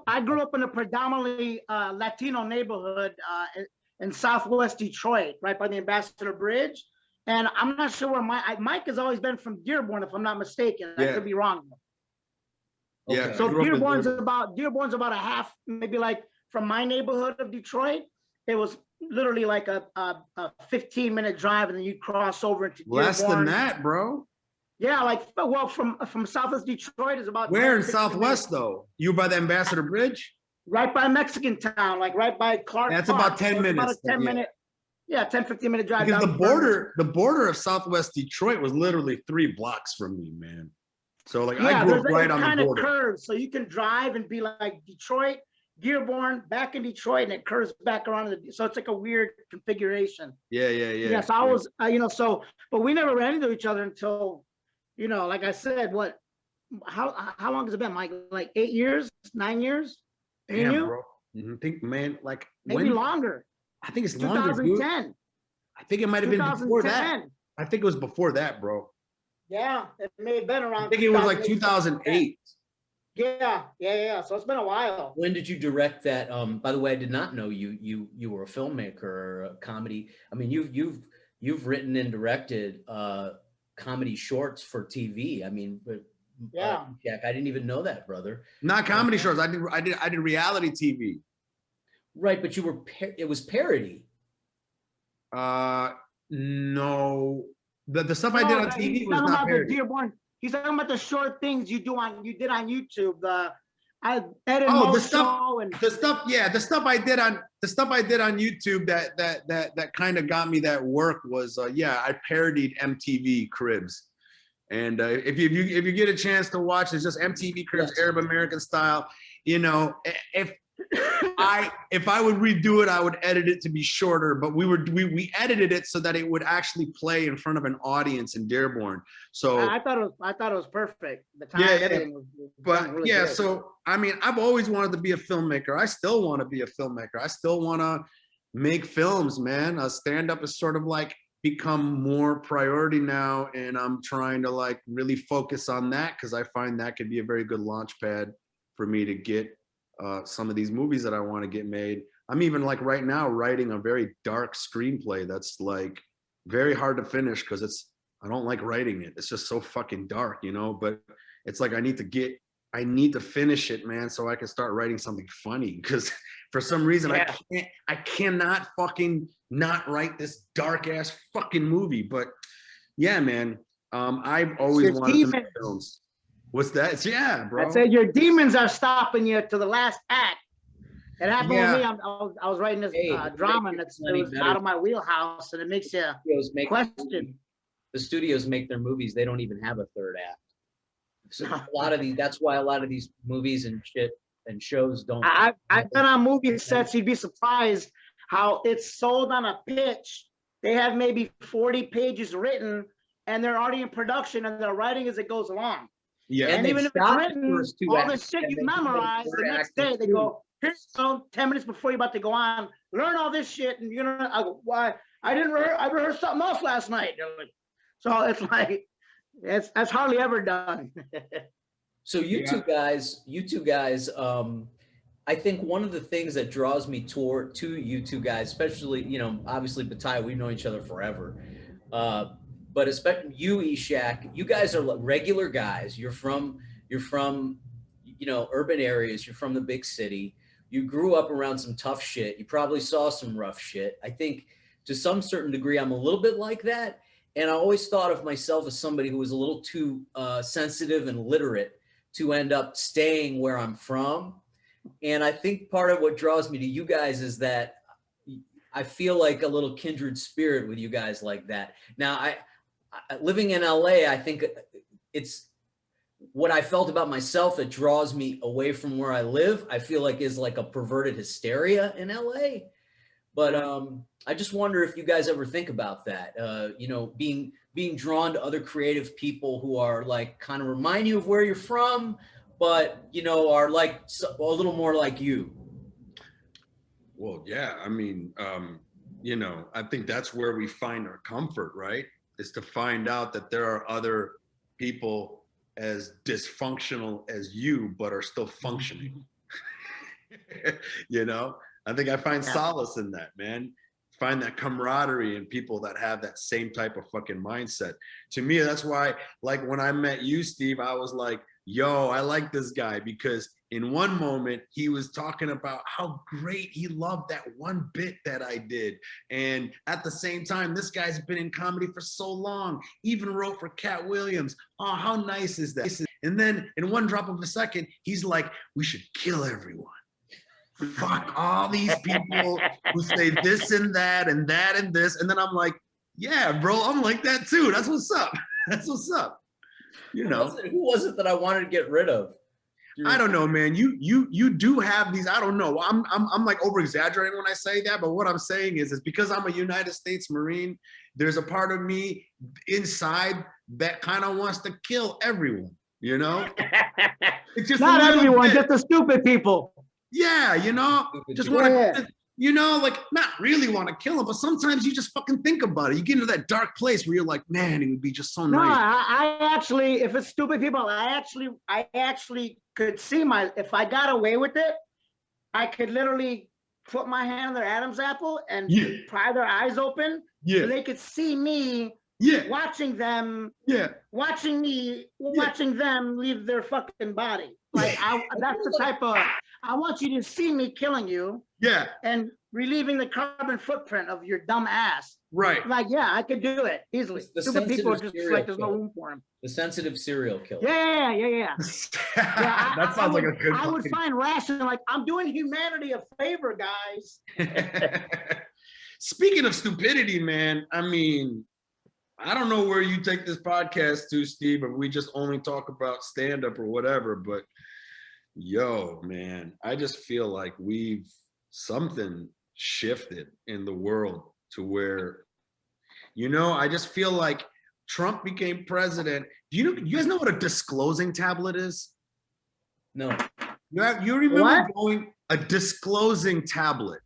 I grew up in a predominantly Latino neighborhood in Southwest Detroit, right by the Ambassador Bridge. And I'm not sure where Mike has always been from Dearborn, if I'm not mistaken. I could be wrong. Yeah. So Dearborn's about a half, maybe like from my neighborhood of Detroit. It was literally like a 15-minute drive, and then you cross over into Dearborn. Less than that, bro. Yeah, like, well, from Southwest Detroit is about. Where in Southwest though? You by the Ambassador Bridge? Right by Mexican Town, like right by Clark. That's Park. about 10 minutes. About a 10-minute, 10-15-minute drive. Because the border of Southwest Detroit was literally 3 blocks from me, man. So like I grew up right on the border. Curves, so you can drive and be like Detroit, Dearborn, back in Detroit, and it curves back around. So it's like a weird configuration. Yeah. Yeah, so I was, you know, but we never ran into each other until, you know, like I said, how long has it been, Mike? Like 8 years, 9 years? Damn, bro. I think, man, like maybe longer. I think it's longer, 2010. dude. I think it might have been before that. I think it was before that, bro. Yeah, it may have been around. I think it was like 2008. Yeah. So it's been a while. When did you direct that? By the way, I did not know you were a filmmaker or a comedy. I mean, you've written and directed comedy shorts for TV. I mean, Jack, I didn't even know that, brother. Not comedy shorts. I did reality TV. Right, but it was parody. No. The stuff I did on TV was not parody. Dearborn. He's talking about the short things you did on YouTube. The stuff I did on YouTube that kind of got me that work was I parodied MTV Cribs. And if you get a chance to watch, it's just MTV Cribs, Arab American style. You know, if I would redo it, I would edit it to be shorter, but we edited it so that it would actually play in front of an audience in Dearborn. So I thought it was perfect. The time editing was really good. So I mean, I've always wanted to be a filmmaker. I still want to be a filmmaker. I still want to make films, man. Stand-up is sort of like become more priority now, and I'm trying to like really focus on that because I find that could be a very good launch pad for me to get some of these movies that I want to get made. I'm even like right now writing a very dark screenplay that's like very hard to finish because I don't like writing it. It's just so fucking dark, you know, but it's like I need to finish it, man, so I can start writing something funny because for some reason I cannot fucking not write this dark ass fucking movie. But yeah, man, I've always wanted to make films. What's that? Yeah, bro. I said your demons are stopping you to the last act. It happened with me. I was writing this drama, and it was out of my wheelhouse, and it makes you question. The studios make their movies; they don't even have a third act. So that's why a lot of these movies and shit and shows don't. I've been on movie sets. You'd be surprised how it's sold on a pitch. They have maybe 40 pages written, and they're already in production, and they're writing as it goes along. Yeah, and even if it's written, all the shit you memorize, the next day they go, here's 10 minutes before you're about to go on, learn all this shit, and you're gonna. I go, why? I rehearsed something else last night. So it's like, that's hardly ever done. So you two guys, I think one of the things that draws me to you two guys, especially, you know, obviously Batayeh, we've known each other forever. But especially you, Eshaq, you guys are regular guys. You're from, you know, urban areas. You're from the big city. You grew up around some tough shit. You probably saw some rough shit. I think to some certain degree, I'm a little bit like that. And I always thought of myself as somebody who was a little too sensitive and literate to end up staying where I'm from. And I think part of what draws me to you guys is that I feel like a little kindred spirit with you guys like that. Now, I living in LA, I think it's what I felt about myself that draws me away from where I live. I feel like is like a perverted hysteria in LA. But I just wonder if you guys ever think about that, you know, being drawn to other creative people who are like kind of remind you of where you're from, but, you know, are like a little more like you. Well, yeah, I mean, you know, I think that's where we find our comfort, right? Is to find out that there are other people as dysfunctional as you, but are still functioning. You know, I think I find solace in that, man. Find that camaraderie in people that have that same type of fucking mindset. To me, that's why, like when I met you, Steve, I was like, yo, I like this guy, because in one moment he was talking about how great he loved that one bit that I did. And at the same time, this guy's been in comedy for so long, even wrote for Cat Williams. Oh, how nice is that? And then in one drop of a second, he's like, we should kill everyone. Fuck all these people who say this and that and that and this. And then I'm like, yeah, bro, I'm like that too. That's what's up. That's what's up. You know, who was it that I wanted to get rid of? I don't know, man. You do have these. I don't know. I'm like over exaggerating when I say that, but what I'm saying is because I'm a United States Marine, there's a part of me inside that kind of wants to kill everyone. You know, it's just not everyone, just the stupid people. Yeah, you know, just want to, you know, like not really want to kill them, but sometimes you just fucking think about it. You get into that dark place where you're like, man, it would be just so nice. No, I actually, if it's stupid people, I actually could see if I got away with it, I could literally put my hand on their Adam's apple and pry their eyes open so they could see me watching them, watching them leave their fucking body. Like that's the type of, I want you to see me killing you. Yeah. And relieving the carbon footprint of your dumb ass. Right. Like, yeah, I could do it easily. Stupid people are just like, there's no room for them. The sensitive serial killer. Yeah. That sounds like a good I would find rational, like, I'm doing humanity a favor, guys. Speaking of stupidity, man, I mean, I don't know where you take this podcast to, Steve, if we just only talk about stand-up or whatever, but yo, man, I just feel like something shifted in the world to where, you know, I just feel like Trump became president. You guys know what a disclosing tablet is? No. You remember going a disclosing tablet?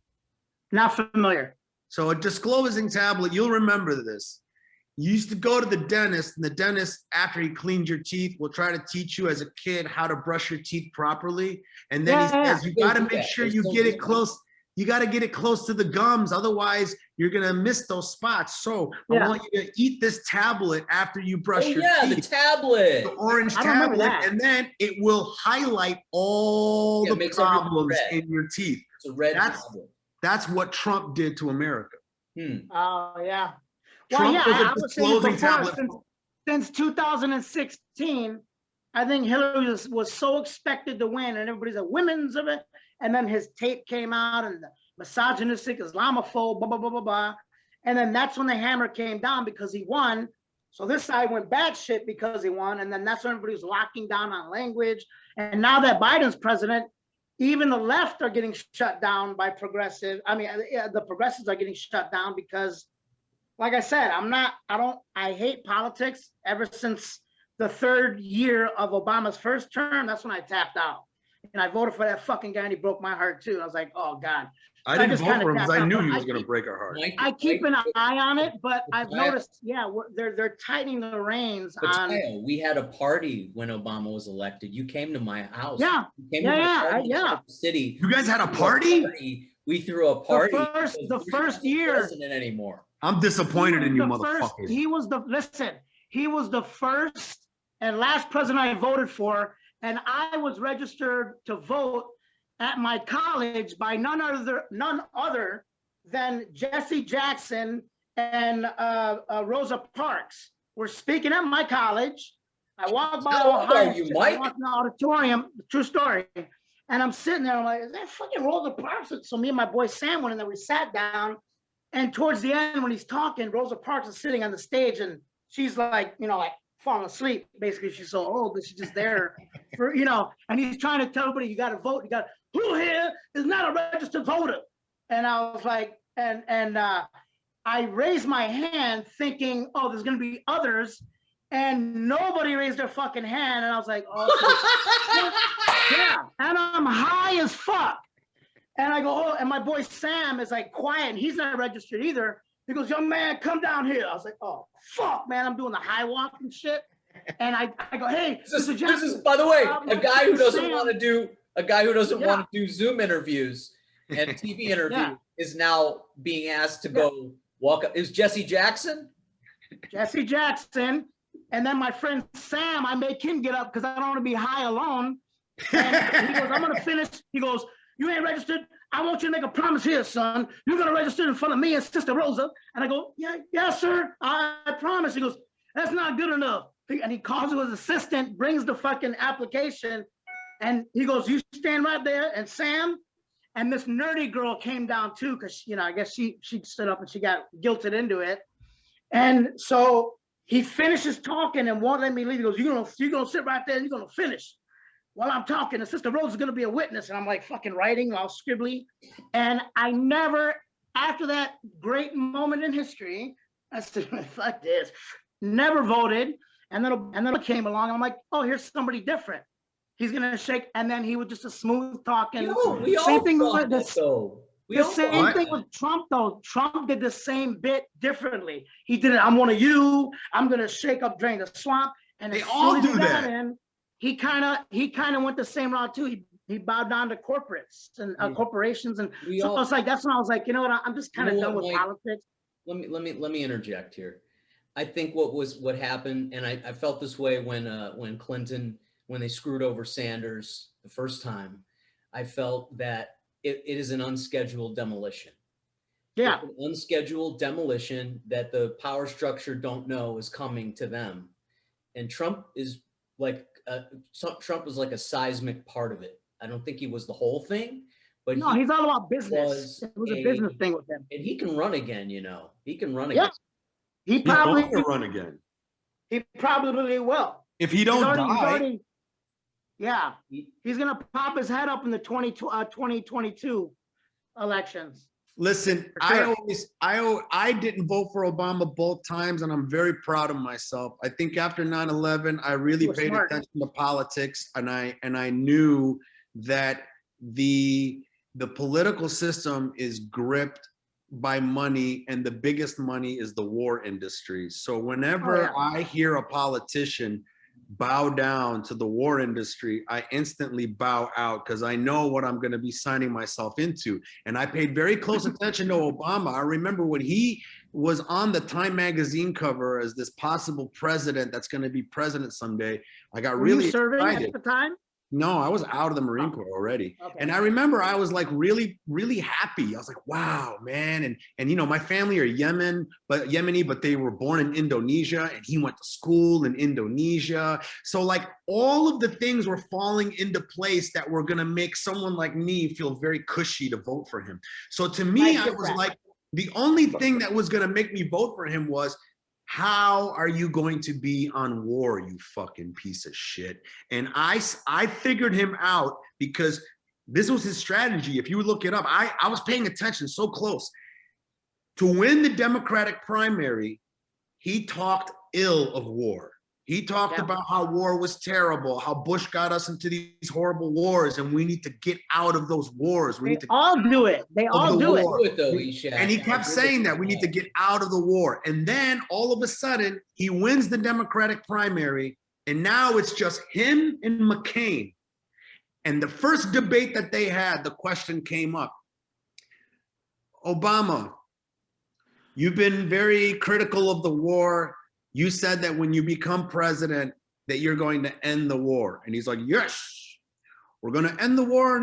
Not familiar. So a disclosing tablet, you'll remember this. You used to go to the dentist, and the dentist, after he cleaned your teeth, will try to teach you as a kid how to brush your teeth properly. And then he says, you got to make sure you get it close. You got to get it close to the gums. Otherwise, you're going to miss those spots. So I want you to eat this tablet after you brush your teeth. The tablet. The orange tablet. And then it will highlight all the problems in your teeth. It's a red tablet. That's what Trump did to America. Oh, yeah. Trump was a disclosing tablet. Since 2016, I think Hillary was so expected to win, and everybody's like, women's of it. And then his tape came out, and the misogynistic, Islamophobe, blah, blah, blah, blah, blah. And then that's when the hammer came down because he won. So this side went bad shit because he won. And then that's when everybody was locking down on language. And now that Biden's president, even the left are getting shut down by progressive. I mean, the progressives are getting shut down because, like I said, I hate politics. Ever since the 3rd year of Obama's first term, that's when I tapped out. And I voted for that fucking guy and he broke my heart too. I was like, oh God. I didn't vote for him because I knew he was going to break our heart. I keep an eye on it, but I've noticed, yeah, they're tightening the reins on. Batayeh, we had a party when Obama was elected. You came to my house. Yeah, you came to my party in the city. You guys had a party? We threw a party. The first year. President anymore. I'm disappointed in you, motherfuckers. He was the first and last president I voted for, and I was registered to vote at my college by none other than Jesse Jackson and Rosa Parks. We're speaking at my college. I walked by Ohio, you, Mike? I walked in the auditorium, true story. And I'm sitting there, I'm like, is that fucking Rosa Parks? So me and my boy Sam went in there, we sat down, and towards the end when he's talking, Rosa Parks is sitting on the stage and she's like, like falling asleep. Basically, she's so old that she's just there for, and he's trying to tell everybody, you got to vote. Who here is not a registered voter? And I was like, and I raised my hand thinking, oh, there's going to be others. And nobody raised their fucking hand. And I was like, oh, yeah. And I'm high as fuck. And I go, oh, and my boy Sam is like quiet. And he's not registered either. He goes, young man, come down here. I was like, oh, fuck, man. I'm doing the high walk and shit. And I go, hey, this is, by the way, a guy who doesn't want to do Zoom interviews and TV interviews is now being asked to go walk up. Is Jesse Jackson? Jesse Jackson. And then my friend Sam, I make him get up because I don't want to be high alone. And he goes, I'm going to finish. He goes, you ain't registered. I want you to make a promise here, son. You're going to register in front of me and Sister Rosa. And I go, yeah, sir. I promise. He goes, that's not good enough. And he calls his assistant, brings the fucking application. And he goes, you stand right there. And Sam and this nerdy girl came down too, because, I guess she stood up and she got guilted into it. And so he finishes talking and won't let me leave. He goes, you're gonna sit right there and you're gonna finish while I'm talking. And Sister Rose is gonna be a witness. And I'm like fucking writing while scribbly. And I never, after that great moment in history, I said, fuck this, never voted. And then it came along. And I'm like, oh, here's somebody different. He's gonna shake. And then he was just a smooth talking. Same thing with this. The same thing with Trump, though. Trump did the same bit differently. He did it. I'm one of you. I'm gonna shake up, drain the swamp, and they all do that. And he kind of went the same route too. He bowed down to corporates and corporations, and so it's like that's when I was like, you know what? I'm just kind of done with politics. Let me interject here. I think what happened, and I felt this way when Clinton, when they screwed over Sanders the first time, I felt that. It is an unscheduled demolition. Yeah. It's an unscheduled demolition that the power structure don't know is coming to them. And Trump is like, Trump was like a seismic part of it. I don't think he was the whole thing, but no, he's all about business. It was a business thing with him. And he can run again, He can run again. He probably will run again. He probably will. If he don't die. Yeah, he's gonna pop his head up in the 2022 elections. Listen, sure. I didn't vote for Obama both times, and I'm very proud of myself. I think after 9/11, I really paid attention to politics, and I knew that the political system is gripped by money, and the biggest money is the war industry. So whenever I hear a politician bow down to the war industry, I instantly bow out because I know what I'm going to be signing myself into. And I paid very close attention to Obama. I remember when he was on the Time magazine cover as this possible president that's going to be president someday. I got really serving excited. At the time? No, I was out of the Marine Corps already. Okay. And I remember I was like really, really happy. I was like, wow, man. And my family are Yemeni, but they were born in Indonesia, and he went to school in Indonesia. So like all of the things were falling into place that were gonna make someone like me feel very cushy to vote for him. So to me, I was like, the only thing that was gonna make me vote for him was, how are you going to be on war, you fucking piece of shit? And I figured him out because This was his strategy. If you look it up, I was paying attention so close. To win the Democratic primary, he talked ill of war. He talked about how war was terrible, how Bush got us into these horrible wars, and we need to get out of those wars. We need to all do it. They all do it. Though, and he kept saying that we need to get out of the war. And then all of a sudden, he wins the Democratic primary, and now it's just him and McCain. And the first debate that they had, the question came up. Obama, you've been very critical of the war. You said that when you become president, that you're going to end the war. And he's like, yes, we're going to end the war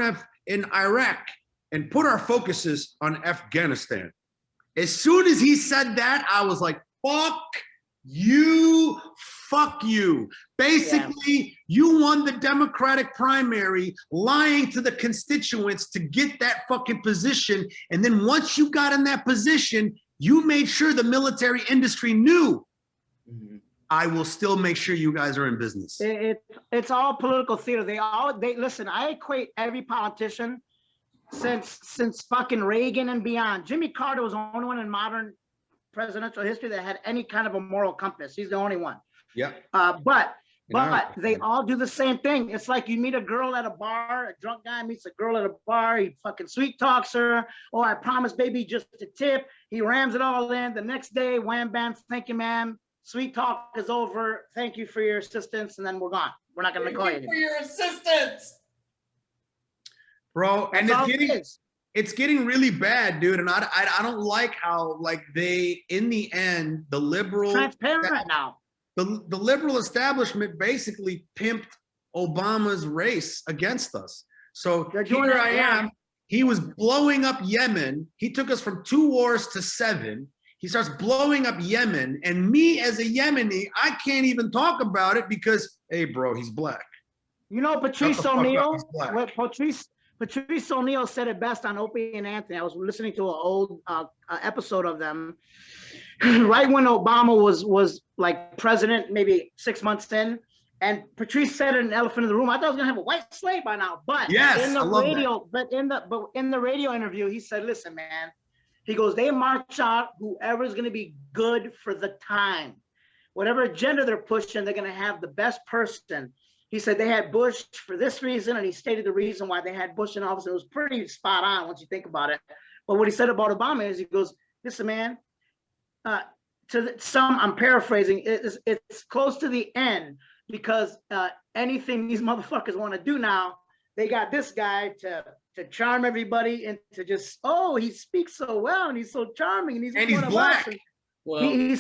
in Iraq and put our focuses on Afghanistan. As soon as he said that, I was like, fuck you. Basically, you won the Democratic primary lying to the constituents to get that fucking position. And then once you got in that position, you made sure the military industry knew, I will still make sure you guys are in business. It's all political theater. They listen, I equate every politician since fucking Reagan and beyond. Jimmy Carter was the only one in modern presidential history that had any kind of a moral compass. He's the only one. Yeah. But they all do the same thing. It's like you meet a girl at a bar, a drunk guy meets a girl at a bar, he fucking sweet talks her. Oh, I promise, baby, just a tip. He rams it all in. The next day, wham, bam, thank you, ma'am. Sweet talk is over. Thank you for your assistance, and then we're gone. We're not going to call you for your assistance, bro. And it's getting really bad, dude. And I don't like how like they, in the end, the liberal transparent now. The liberal establishment basically pimped Obama's race against us. So here I am. He was blowing up Yemen. He took us from 2 wars to 7. He starts blowing up Yemen. And me as a Yemeni, I can't even talk about it because, hey, bro, he's black. You know, Patrice O'Neill, Patrice O'Neill said it best on Opie and Anthony. I was listening to an old episode of them. Right when Obama was like president, maybe 6 months in, and Patrice said an elephant in the room. I thought I was gonna have a white slave by now, but yes, in the radio interview, he said, "Listen, man," he goes, "They march out whoever's gonna be good for the time, whatever agenda they're pushing, they're gonna have the best person." He said they had Bush for this reason, and he stated the reason why they had Bush in office. It was pretty spot on once you think about it. But what he said about Obama is, he goes, "Listen, man." I'm paraphrasing, it's close to the end because anything these motherfuckers want to do now, they got this guy to charm everybody and to just, oh, he speaks so well and he's so charming and he's black. Well, he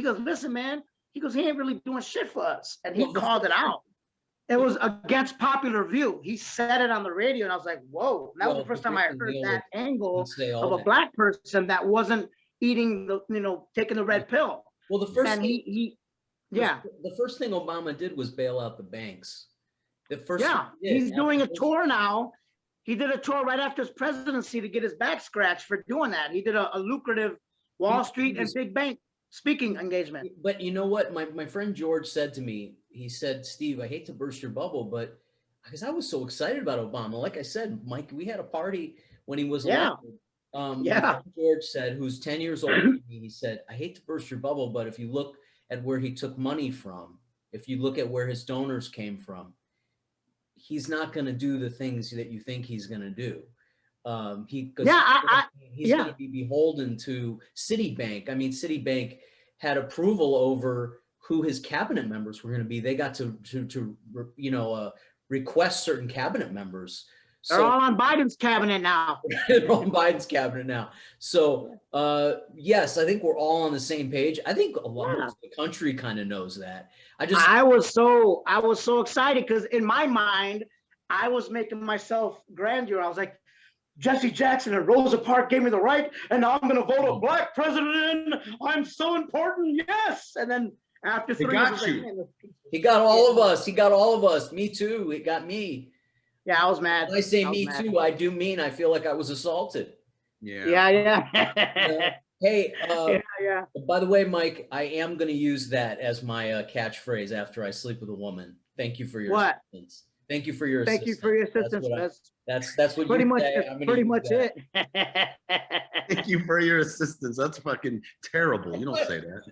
goes, listen, man, he goes, he ain't really doing shit for us. And he called it out. It was against popular view. He said it on the radio and I was like, whoa, that was the first time I heard that angle of a black person that wasn't eating taking the red pill. Well, the first thing the first thing Obama did was bail out the banks. He's doing a tour now. He did a tour right after his presidency to get his back scratched for doing that. He did a lucrative Wall Street and big bank speaking engagement. But you know what? My friend George said to me, he said, "Steve, I hate to burst your bubble, but because I was so excited about Obama. Like I said, Mike, we had a party when he was elected. George said, who's 10 years older than me, he said, I hate to burst your bubble, but if you look at where he took money from, if you look at where his donors came from, he's not going to do the things that you think he's going to do. He's going to be beholden to Citibank. I mean, Citibank had approval over who his cabinet members were going to be. They got to request certain cabinet members. They're all on Biden's cabinet now. They're on Biden's cabinet now. So yes, I think we're all on the same page. I think a lot of the country kind of knows that. I was so excited because in my mind, I was making myself grandeur. I was like, Jesse Jackson and Rosa Parks gave me the right, and now I'm going to vote a black president. I'm so important. Yes. And then after 3 years, he got all of us. He got all of us. Me too. It got me. Yeah, I was mad. When I say me too, I do mean I feel like I was assaulted. Yeah. Hey, by the way, Mike, I am going to use that as my catchphrase after I sleep with a woman. Thank you for your assistance. Thank you for your Thank assistance. you for your assistance. That's what pretty you much, say. that's I'm gonna pretty use much that. it. Thank you for your assistance. That's fucking terrible. You don't say that.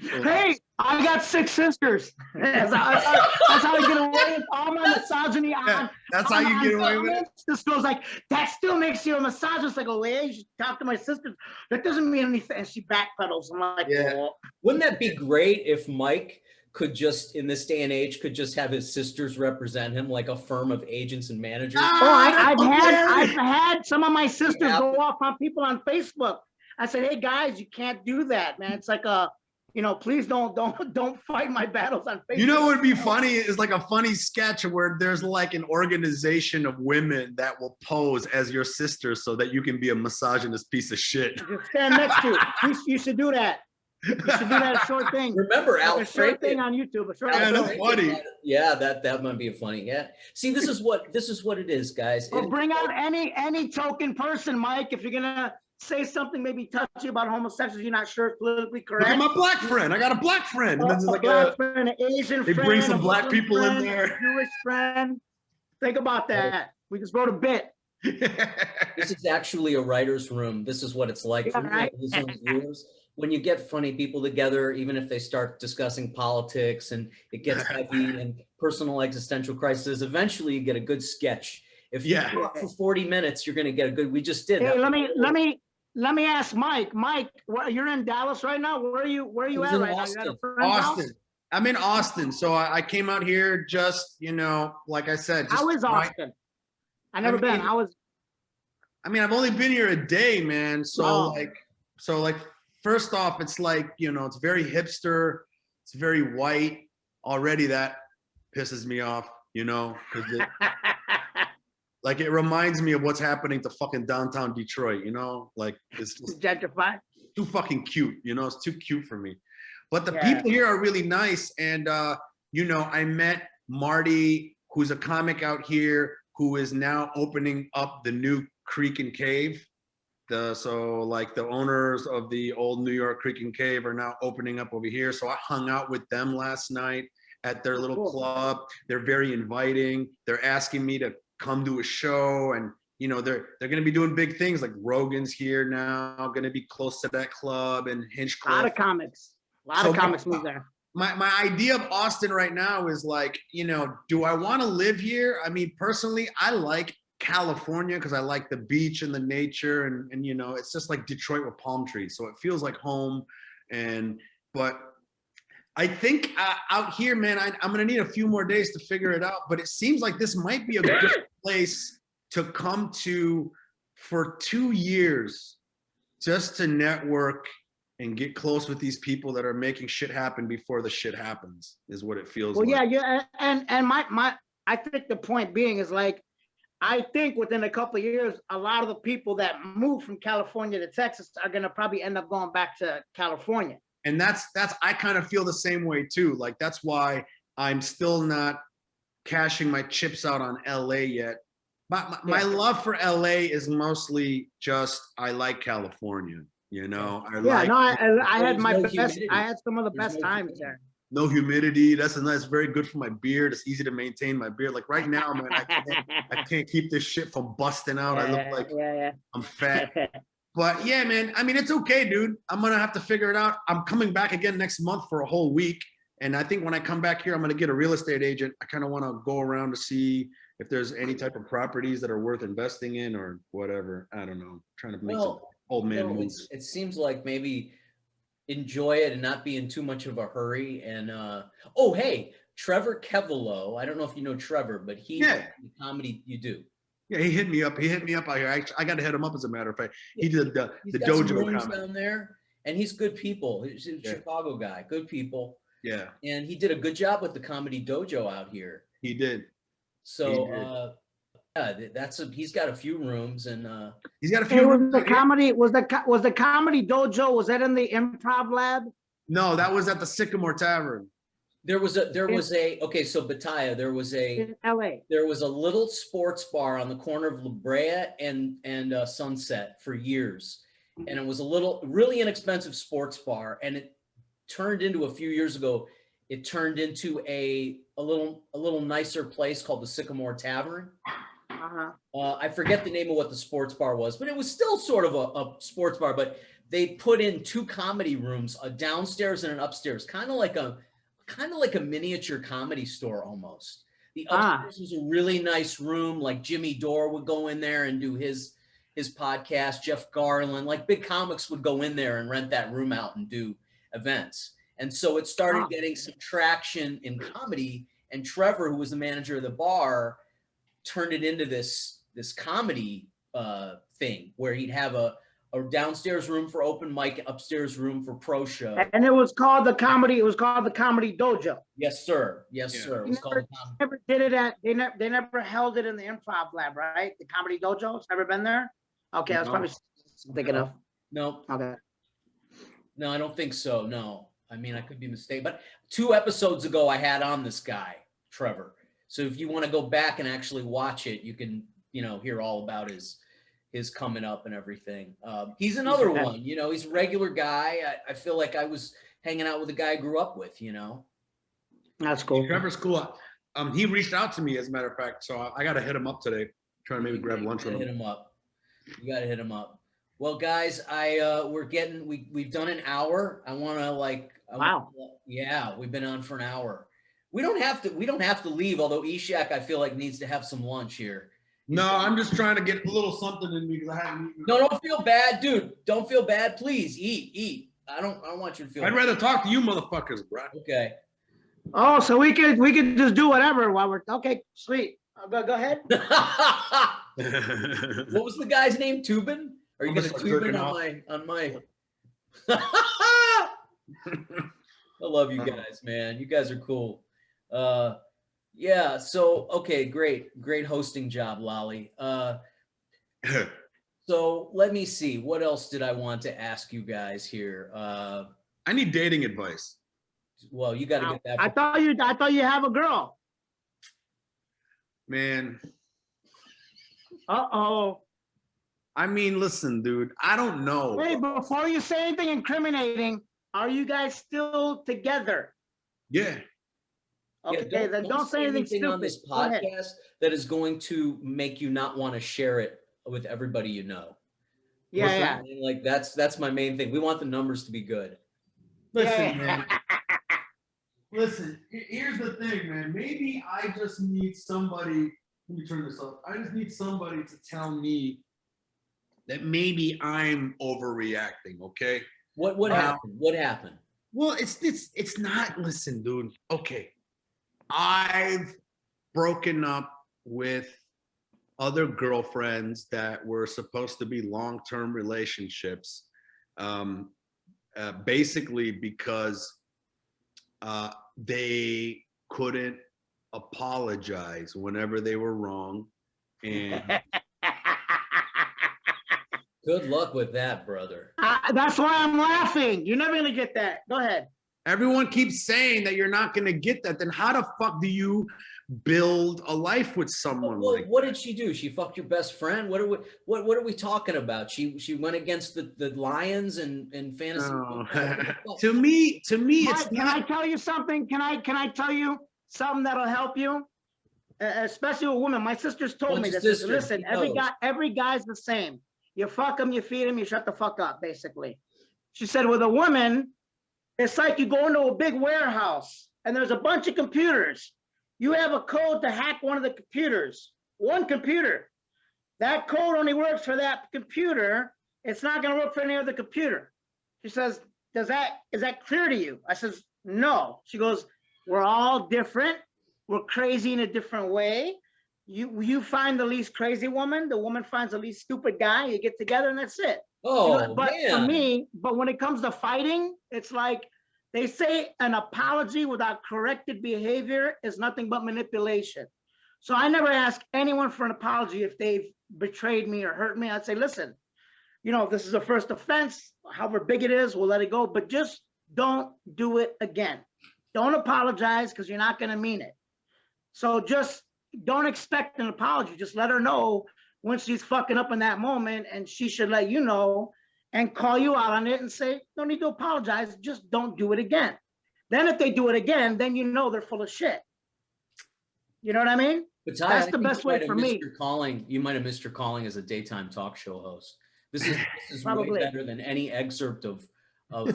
Hey, I got 6 sisters. That's how I get away with all my misogyny on. That's how you get away with it. This girl's like, that still makes you a misogynist. I go, well, you should talk to my sisters. That doesn't mean anything. And she backpedals. I'm like, well. Wouldn't that be great if Mike could just, in this day and age, could just have his sisters represent him like a firm of agents and managers? I've had some of my sisters go off on people on Facebook. I said, hey guys, you can't do that, man. It's like please don't fight my battles on Facebook. You know what would be funny is like a funny sketch where there's like an organization of women that will pose as your sisters so that you can be a misogynist piece of shit. Just stand next to you. You should do that. You should do that short thing. Remember, like a short thing on YouTube. That's funny. Yeah, that might be funny. Yeah. See, this is what it is, guys. Or bring out any token person, Mike, if you're gonna say something maybe touchy about homosexuals, you're not sure it's politically correct. Look at my black friend. I got a black friend. And then there's like black friend, an Asian friend. They bring some black people in there. Jewish friend. Think about that. We just wrote a bit. This is actually a writer's room. This is what it's like for right? viewers. When you get funny people together, even if they start discussing politics and it gets heavy and personal existential crises, eventually you get a good sketch. If you talk for 40 minutes, you're going to get a good. We just did. Hey, let me ask Mike. Mike, you're in Dallas right now. Where are you at right now? You at a friend's Austin. house? I'm in Austin, so I came out here just like I said. How is Austin? I've never been. How is? I mean, I've only been here a day, man. So like. First off, it's like, it's very hipster. It's very white. Already that pisses me off, because it reminds me of what's happening to fucking downtown Detroit, like it's just gentrified. Too fucking cute, it's too cute for me. But the people here are really nice. And, I met Marty, who's a comic out here, who is now opening up the new Creek and Cave. The owners of the old New York Creek and Cave are now opening up over here. So I hung out with them last night at their little club. They're very inviting. They're asking me to come to a show, and they're going to be doing big things. Like Rogan's here now, going to be close to that club, and Hinchcliffe. A lot of comics. Move there. My idea of Austin right now is like, do I want to live here? I mean, personally, I like California because I like the beach and the nature, and it's just like Detroit with palm trees, so it feels like home. But I think out here, man, I'm gonna need a few more days to figure it out, but it seems like this might be a good place to come to for 2 years, just to network and get close with these people that are making shit happen before the shit happens, is what it feels like. And I think the point being is like, I think within a couple of years, a lot of the people that move from California to Texas are going to probably end up going back to California. And that's I kind of feel the same way too. Like, that's why I'm still not cashing my chips out on LA yet. My love for LA is mostly just, I like California, I had some of the best times there. No humidity. That's very good for my beard. It's easy to maintain my beard. Like right now, man, I can't keep this shit from busting out. I look like I'm fat. But yeah, man, I mean, it's okay, dude. I'm going to have to figure it out. I'm coming back again next month for a whole week. And I think when I come back here, I'm going to get a real estate agent. I kind of want to go around to see if there's any type of properties that are worth investing in or whatever. I don't know. I'm trying to make some old man moves. It seems like maybe enjoy it and not be in too much of a hurry. And hey, Trevor Kevelo, I don't know if you know Trevor, but he the comedy you do. Yeah, he hit me up out here. I got to hit him up, as a matter of fact. He did the dojo comedy down there, and he's good people. He's a Chicago guy, good people. Yeah, and he did a good job with the comedy dojo out here. He did. So he's got a few rooms, and he's got a few rooms. Was the comedy dojo, was that in the Improv Lab? No, that was at the Sycamore Tavern. So Batayeh, in LA. There was a little sports bar on the corner of La Brea and Sunset for years, and it was a really inexpensive sports bar, and it turned into, a few years ago, it turned into a little nicer place called the Sycamore Tavern. I forget the name of what the sports bar was, but it was still sort of a sports bar. But they put in 2 comedy rooms, a downstairs and an upstairs, kind of like a miniature comedy store almost. The upstairs was a really nice room. Like Jimmy Dore would go in there and do his podcast. Jeff Garland, like big comics would go in there and rent that room out and do events. And so it started getting some traction in comedy. And Trevor, who was the manager of the bar, turned it into this comedy thing where he'd have a downstairs room for open mic, upstairs room for pro show. And it was called the Comedy Dojo. Yes, sir. Yes, sir. It was called never did it at, they never held it in the Improv Lab, right? The Comedy Dojo. It's never been there? Okay, I was probably thinking of. No. Okay. No, I don't think so. No. I mean, I could be mistaken. But 2 episodes ago, I had on this guy, Trevor. So if you want to go back and actually watch it, you can, hear all about his coming up and everything. He's another one, he's a regular guy. I feel like I was hanging out with a guy I grew up with, That's cool. Trevor's cool. He reached out to me, as a matter of fact, so I got to hit him up today. Trying to maybe grab lunch with him. Hit him up. You got to hit him up. Well, guys, we've done an hour. I want to wow. Yeah, we've been on for an hour. We don't have to leave, although Eshaq, I feel like, needs to have some lunch here. No, I'm just trying to get a little something in me because I haven't eaten. No, don't feel bad, dude. Don't feel bad. Please eat. I don't want you to feel I'd bad. rather talk to you motherfuckers, bro. Okay. Oh, so we could just do whatever while we're okay, sweet. Go ahead. What was the guy's name? Tubin? Are you gonna Tubin on my I love you guys, man. You guys are cool. Yeah, so okay, great hosting job, Lolli. So let me see. What else did I want to ask you guys here? I need dating advice. Well, you got to get that. I thought you have a girl. Man. Uh-oh. I mean, listen, dude, I don't know. Wait, before you say anything incriminating, are you guys still together? Yeah. Okay, yeah, then don't say anything stupid on this podcast that is going to make you not want to share it with everybody you know. Yeah. Like that's my main thing. We want the numbers to be good. Listen, man. Listen, here's the thing, man. Maybe I just need somebody. Let me turn this off. I just need somebody to tell me that maybe I'm overreacting. Okay. What happened? What happened? Well, it's not. Listen, dude. Okay. I've broken up with other girlfriends that were supposed to be long-term relationships, basically because they couldn't apologize whenever they were wrong. And good luck with that, brother. That's why I'm laughing. You're never going to get that. Go ahead. Everyone keeps saying that you're not going to get that. Then how the fuck do you build a life with someone like what did she do? She fucked your best friend? What are we talking about? She went against the Lions and fantasy. No. To me, Mike, it's can not. I tell you something? Can I tell you something that'll help you? Especially with women. My sisters told me this. Listen, every guy's the same. You fuck them, you feed them, you shut the fuck up, basically. She said, with a woman, it's like you go into a big warehouse and there's a bunch of computers. You have a code to hack one of the computers. One computer. That code only works for that computer. It's not going to work for any other computer. She says, is that clear to you? I says, no. She goes, we're all different. We're crazy in a different way. You find the least crazy woman. The woman finds the least stupid guy. You get together and that's it. Oh, but man. For me, but when it comes to fighting, it's like they say an apology without corrected behavior is nothing but manipulation. So I never ask anyone for an apology if they've betrayed me or hurt me. I'd say, listen, this is a first offense, however big it is, we'll let it go, but just don't do it again. Don't apologize because you're not going to mean it. So just don't expect an apology. Just let her know when she's fucking up in that moment, and she should let you know and call you out on it and say, no need to apologize, just don't do it again. Then if they do it again, then you know they're full of shit. You know what I mean? But That's the best way for me. You might have missed your calling as a daytime talk show host. This is way better than any excerpt of.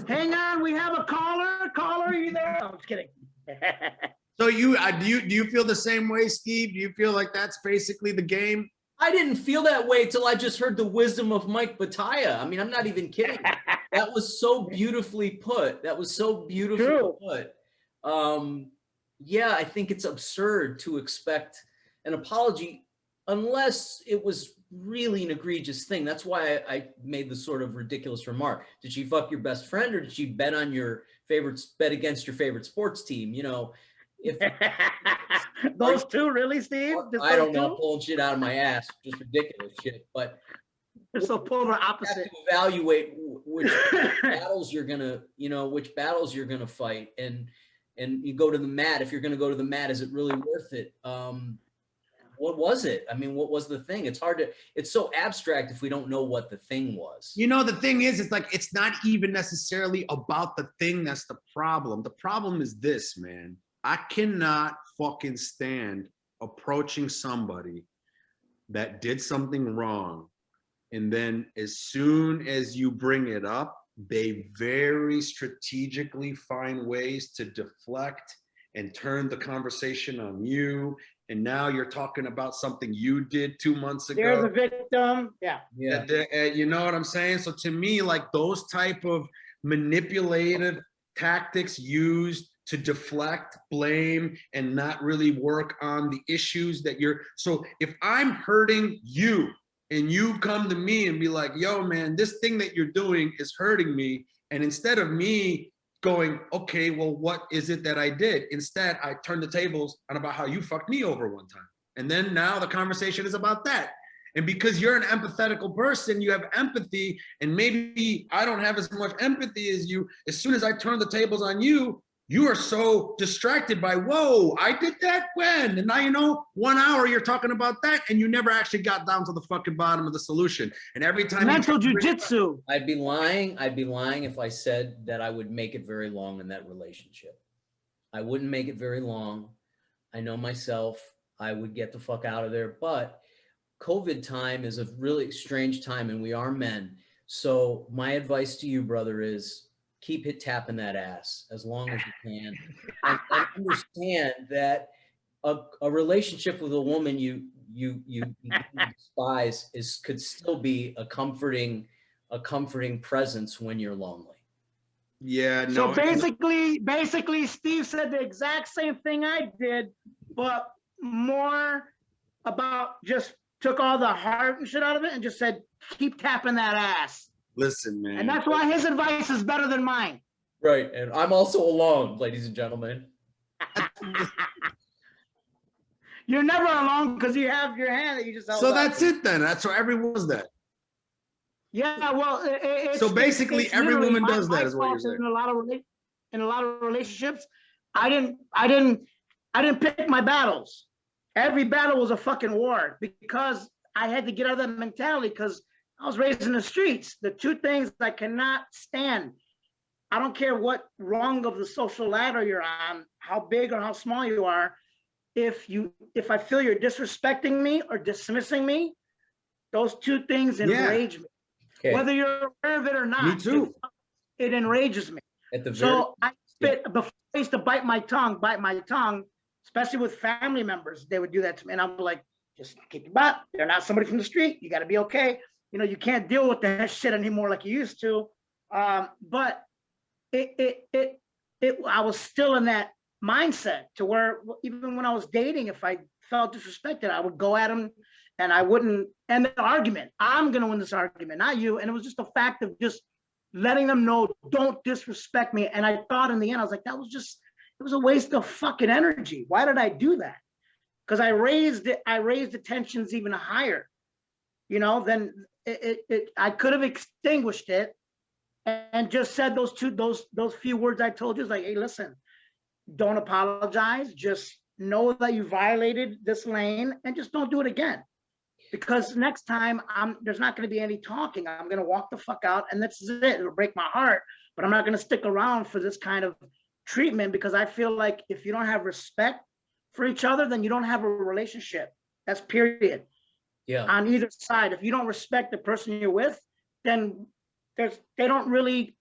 Hang on, we have a caller. Caller, are you there? I'm just kidding. So do you feel the same way, Steve? Do you feel like that's basically the game? I didn't feel that way till I just heard the wisdom of Mike Batayeh. I mean, I'm not even kidding. That was so beautifully put. Put. Yeah, I think it's absurd to expect an apology unless it was really an egregious thing. That's why I made the sort of ridiculous remark. Did she fuck your best friend, or did she bet against your favorite sports team? You know, if those two, really, Steve? I don't know, pulling shit out of my ass, just ridiculous shit. But they're so polar opposite. You have to evaluate which battles you're gonna fight, and you go to the mat. If you're gonna go to the mat, is it really worth it? What was it? I mean, what was the thing? It's so abstract if we don't know what the thing was. You know, the thing is, it's like, it's not even necessarily about the thing that's the problem. The problem is this, man. I cannot fucking stand approaching somebody that did something wrong, and then as soon as you bring it up, they very strategically find ways to deflect and turn the conversation on you. And now you're talking about something you did 2 months ago. They're the victim. Yeah. You know what I'm saying? So to me, like, those type of manipulative tactics used to deflect, blame, and not really work on the issues that so if I'm hurting you and you come to me and be like, yo, man, this thing that you're doing is hurting me. And instead of me going, okay, well, what is it that I did? Instead, I turn the tables on about how you fucked me over one time. And then now the conversation is about that. And because you're an empathetical person, you have empathy, and maybe I don't have as much empathy as you. As soon as I turn the tables on you, you are so distracted by, whoa, I did that when? And now, you know, 1 hour you're talking about that, and you never actually got down to the fucking bottom of the solution. And every time mental jujitsu. I'd be lying if I said that I would make it very long in that relationship. I wouldn't make it very long. I know myself, I would get the fuck out of there. But COVID time is a really strange time, and we are men. So my advice to you, brother, is keep tapping that ass as long as you can, and understand that a relationship with a woman you despise could still be a comforting presence when you're lonely. Yeah. So No. basically, Steve said the exact same thing I did, but more about just took all the heart and shit out of it and just said, keep tapping that ass. Listen, man. And that's why his advice is better than mine. Right. And I'm also alone, ladies and gentlemen. You're never alone because you have your hand that you just held So up. that's it then. That's what everyone does that. Yeah, well, so basically every woman does that, is what you're saying. In a lot of relationships, I didn't pick my battles. Every battle was a fucking war because I had to get out of that mentality because I was raised in the streets. The two things I cannot stand. I don't care what rung of the social ladder you're on, how big or how small you are. If I feel you're disrespecting me or dismissing me, those two things enrage me. Okay. Whether you're aware of it or not. Me too. It enrages me. So I spit before I used to bite my tongue, especially with family members. They would do that to me, and I'm like, just keep your butt. They're not somebody from the street. You got to be okay. You know, you can't deal with that shit anymore like you used to. But I was still in that mindset to where even when I was dating, if I felt disrespected, I would go at them and I wouldn't end the argument. I'm going to win this argument, not you. And it was just a fact of just letting them know, don't disrespect me. And I thought in the end, I was like, it was a waste of fucking energy. Why did I do that? Because I raised the tensions even higher. You know, then I could have extinguished it and just said those few words I told you. It's like, hey, listen, don't apologize. Just know that you violated this lane and just don't do it again. Because next time there's not going to be any talking. I'm going to walk the fuck out and that's it. It'll break my heart, but I'm not going to stick around for this kind of treatment, because I feel like if you don't have respect for each other, then you don't have a relationship. That's period. Yeah. On either side, if you don't respect the person you're with, then they don't really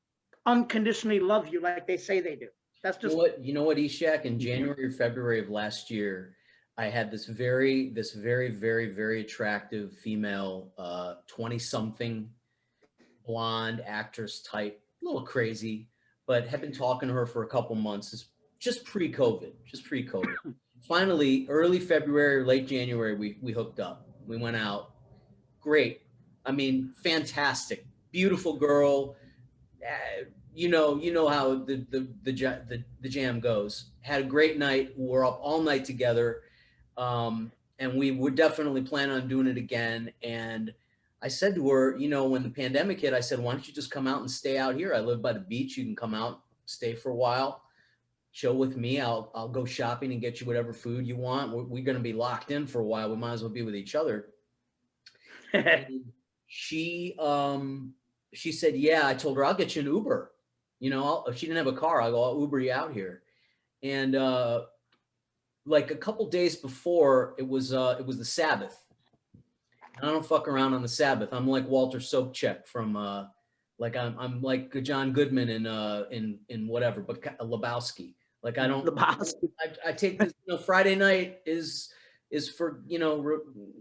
unconditionally love you like they say they do. That's just you know what, Eshaq, in January or February of last year, I had this very, very attractive female, 20-something blonde actress type, a little crazy, but had been talking to her for a couple months, just pre-COVID. Finally, early February or late January, we hooked up. We went out. Great. I mean, fantastic. Beautiful girl. You know how the jam goes. Had a great night. We're up all night together. And we were definitely planning on doing it again. And I said to her, you know, when the pandemic hit, I said, why don't you just come out and stay out here? I live by the beach. You can come out, stay for a while, chill with me. I'll go shopping and get you whatever food you want. We're going to be locked in for a while. We might as well be with each other. She said, yeah. I told her, I'll get you an Uber. You know, if she didn't have a car, I'll Uber you out here. And like a couple days before, it was the Sabbath. And I don't fuck around on the Sabbath. I'm like Walter Sobchak from like I'm like John Goodman in whatever, but Lebowski. Like I don't. Lebowski. I take this. You know, Friday night is for, you know,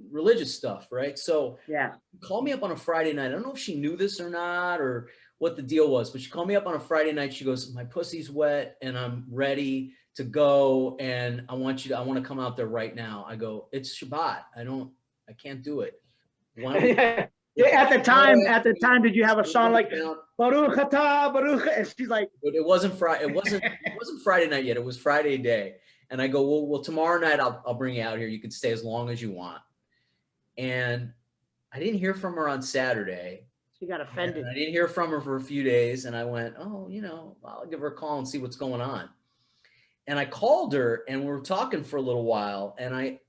religious stuff, right? So yeah, call me up on a Friday night. I don't know if she knew this or not, or what the deal was, but she called me up on a Friday night. She goes, my pussy's wet and I'm ready to go, and I want to come out there right now. I go, it's Shabbat. I can't do it. Yeah, at the time, did you have a song like Baruch Atah, Baruch? And she's like, it wasn't Friday. It wasn't Friday night yet. It was Friday day. And I go, well, tomorrow night I'll bring you out here. You can stay as long as you want. And I didn't hear from her on Saturday. She got offended. And I didn't hear from her for a few days. And I went, oh, you know, I'll give her a call and see what's going on. And I called her and we were talking for a little while. And I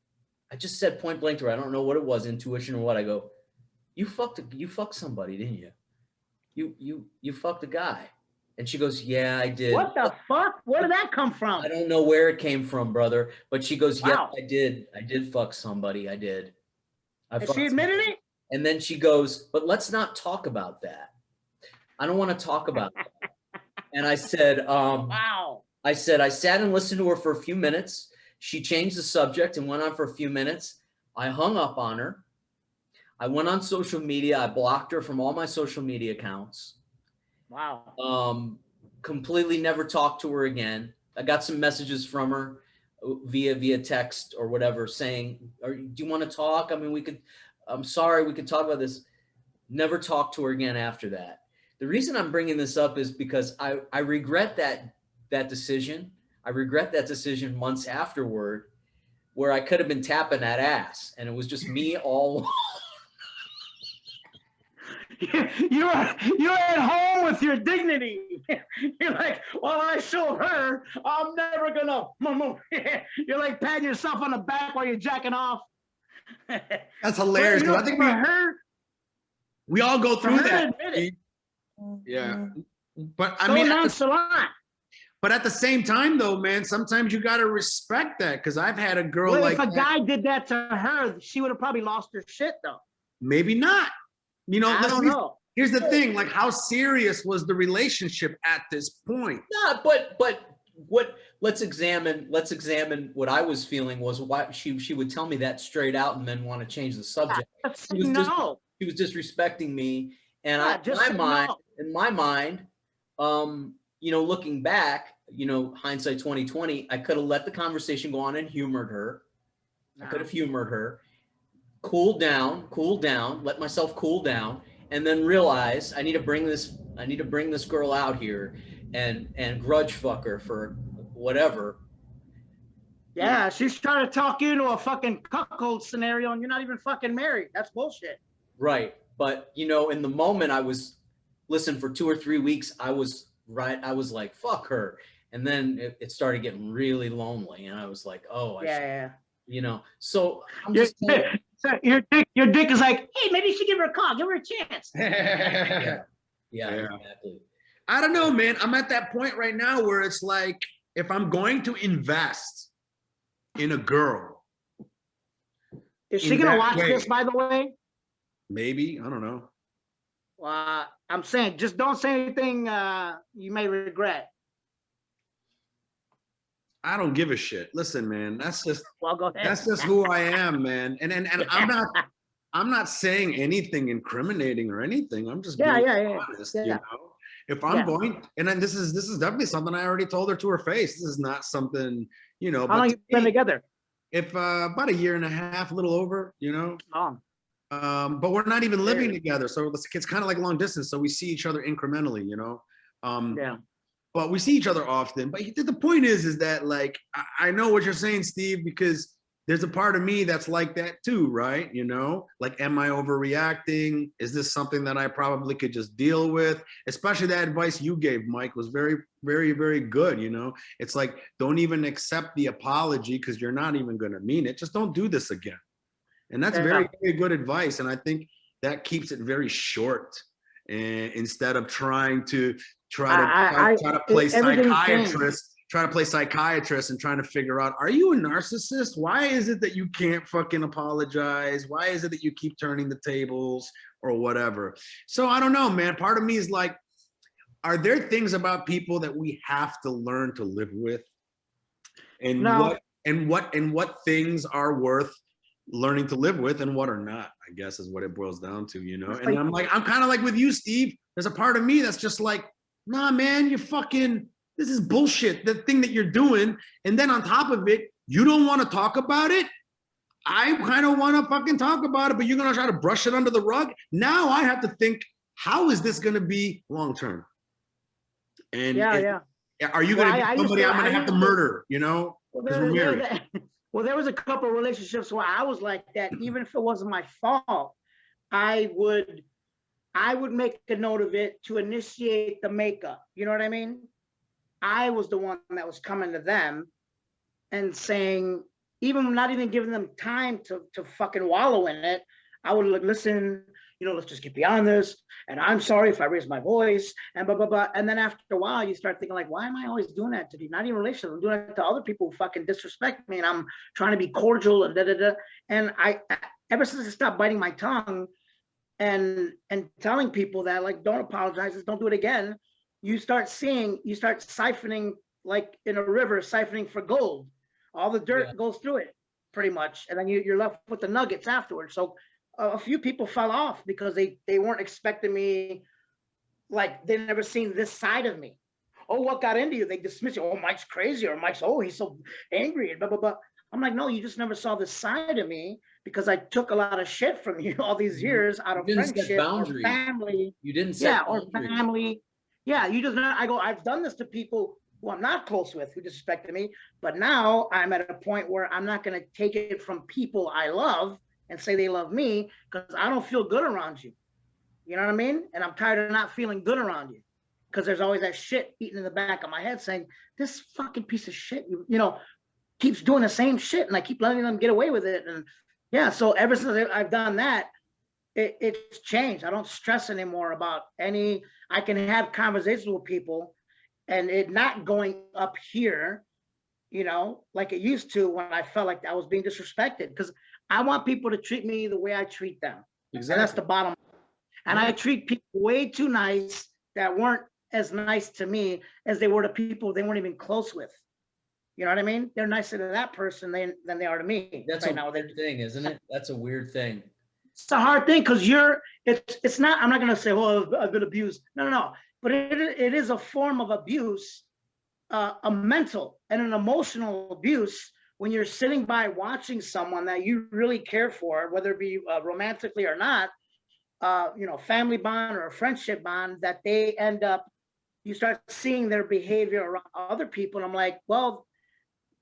just said point blank to her, I don't know what it was, intuition or what. I go, you fucked somebody, didn't you? You fucked a guy. And she goes, yeah, I did. What the fuck? Where did that come from? I don't know where it came from, brother. But she goes, wow. Yeah, I did. I did fuck somebody. I did. And she admitted it? And then she goes, but let's not talk about that. I don't want to talk about that. And I said, wow. I said, I sat and listened to her for a few minutes. She changed the subject and went on for a few minutes. I hung up on her. I went on social media. I blocked her from all my social media accounts. Wow. Completely never talked to her again. I got some messages from her via text or whatever saying, do you want to talk? I mean, I'm sorry, we could talk about this. Never talked to her again after that. The reason I'm bringing this up is because I regret that decision. I regret that decision months afterward, where I could have been tapping that ass and it was just me all. You're at home with your dignity. You're like, well, I show her, I'm never gonna. You're like patting yourself on the back while you're jacking off. That's hilarious. You know, I think we all go through that. Yeah, but I mean, nonchalant. But at the same time, though, man, sometimes you gotta respect that, because I've had a girl well, like if a guy did that to her, she would have probably lost her shit, though. Maybe not. You know, I don't know. Here's the thing: like, how serious was the relationship at this point? Yeah, but what? Let's examine what I was feeling was why she would tell me that straight out and then want to change the subject. She was disrespecting me, and in my mind, you know, looking back, you know, hindsight 2020, I could have let the conversation go on and humored her. I could have humored her, cool down, let myself cool down, and then realize I need to bring this girl out here and grudge fuck her for whatever. Yeah, she's trying to talk you into a fucking cuckold scenario and you're not even fucking married. That's bullshit. Right. But, you know, in the moment for 2 or 3 weeks, I was like, fuck her. And then it started getting really lonely. And I was like, oh, you know, so I'm just your dick is like, hey, maybe you should give her a call, give her a chance. Yeah, exactly. I don't know, man. I'm at that point right now where it's like, if I'm going to invest in a girl. Is she going to watch this, by the way? Maybe. I don't know. I'm saying, just don't say anything you may regret. I don't give a shit. Listen, man, that's just go ahead. That's just who I am, man. And I'm not saying anything incriminating or anything. I'm just being honest, you know. If I'm going, and then this is definitely something I already told her to her face. This is not something, you know. How long you been together? If about a year and a half, a little over, you know. Oh. But we're not even living together, so it's kind of like long distance. So we see each other incrementally, you know. But we see each other often. But the point is that, like, I know what you're saying, Steve, because there's a part of me that's like that too, right? You know, like, am I overreacting? Is this something that I probably could just deal with? Especially that advice you gave, Mike, was very, very, very good. You know, it's like, don't even accept the apology because you're not even going to mean it. Just don't do this again. And that's very, very good advice. And I think that keeps it very short. And instead of trying to play psychiatrist and trying to figure out, are you a narcissist? Why is it that you can't fucking apologize? Why is it that you keep turning the tables or whatever? So I don't know, man. Part of me is like, are there things about people that we have to learn to live with? And what things are worth learning to live with and what are not, I guess, is what it boils down to, you know? And I'm kind of like with you, Steve. There's a part of me that's just like, nah, man, this is bullshit, the thing that you're doing. And then on top of it, you don't want to talk about it. I kind of want to fucking talk about it, but you're going to try to brush it under the rug. Now I have to think, how is this going to be long-term? And are you going to be somebody I'm going to have to murder, you know? Because we're married. Well, there was a couple of relationships where I was like that. Even if it wasn't my fault, I would make a note of it to initiate the makeup. You know what I mean? I was the one that was coming to them and saying, even not even giving them time to fucking wallow in it. I would like, listen, you know, let's just get beyond this. And I'm sorry if I raise my voice and blah, blah, blah. And then after a while, you start thinking like, why am I always doing that to you? Not even relationships. I'm doing it to other people who fucking disrespect me. And I'm trying to be cordial and da, da, da. And I ever since I stopped biting my tongue and telling people that, like, don't apologize, just don't do it again. You start siphoning, like in a river, siphoning for gold. All the dirt goes through it pretty much. And then you're left with the nuggets afterwards. So a few people fell off because they weren't expecting me, like they never seen this side of me. Oh, what got into you? They dismiss you. Oh, Mike's crazy, or Mike's, oh, he's so angry and blah, blah, blah. I'm like, no, you just never saw this side of me because I took a lot of shit from you all these years out of friendship or family. You didn't set or family. Yeah, you just not. I go, I've done this to people who I'm not close with who disrespected me, but now I'm at a point where I'm not going to take it from people I love and say they love me because I don't feel good around you. You know what I mean? And I'm tired of not feeling good around you because there's always that shit eating in the back of my head saying, this fucking piece of shit, you know, keeps doing the same shit and I keep letting them get away with it. And yeah, so ever since I've done that, it's changed. I don't stress anymore about I can have conversations with people and it not going up here, you know, like it used to when I felt like I was being disrespected, because I want people to treat me the way I treat them. Exactly. And that's the bottom line. And I treat people way too nice that weren't as nice to me as they were to people they weren't even close with. You know what I mean? They're nicer to that person than they are to me. That's a weird thing, isn't it? That's a weird thing. It's a hard thing because it's not, I'm not going to say, well, I've been abused. No. But it is a form of abuse, a mental and an emotional abuse when you're sitting by watching someone that you really care for, whether it be romantically or not, you know, family bond or a friendship bond, that they end up, you start seeing their behavior around other people. And I'm like, well,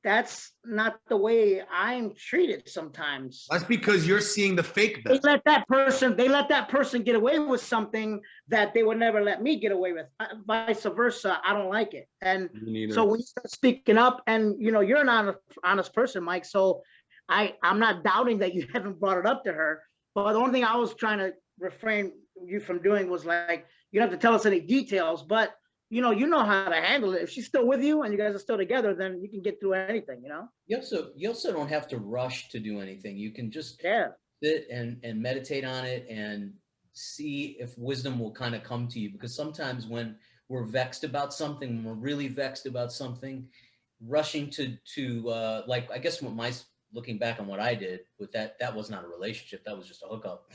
that's not the way I'm treated sometimes. That's because you're seeing the fake best. They let that person get away with something that they would never let me get away with. Vice versa, I don't like it. And so when you start speaking up, and you know, you're an honest person, Mike. So I'm not doubting that you haven't brought it up to her. But the only thing I was trying to refrain you from doing was like, you don't have to tell us any details, but you know how to handle it. If she's still with you and you guys are still together, then you can get through anything, you know? You also don't have to rush to do anything. You can just sit and meditate on it and see if wisdom will kind of come to you. Because sometimes when we're vexed about something, when we're really vexed about something, rushing to like, I guess looking back on what I did with that was not a relationship. That was just a hookup,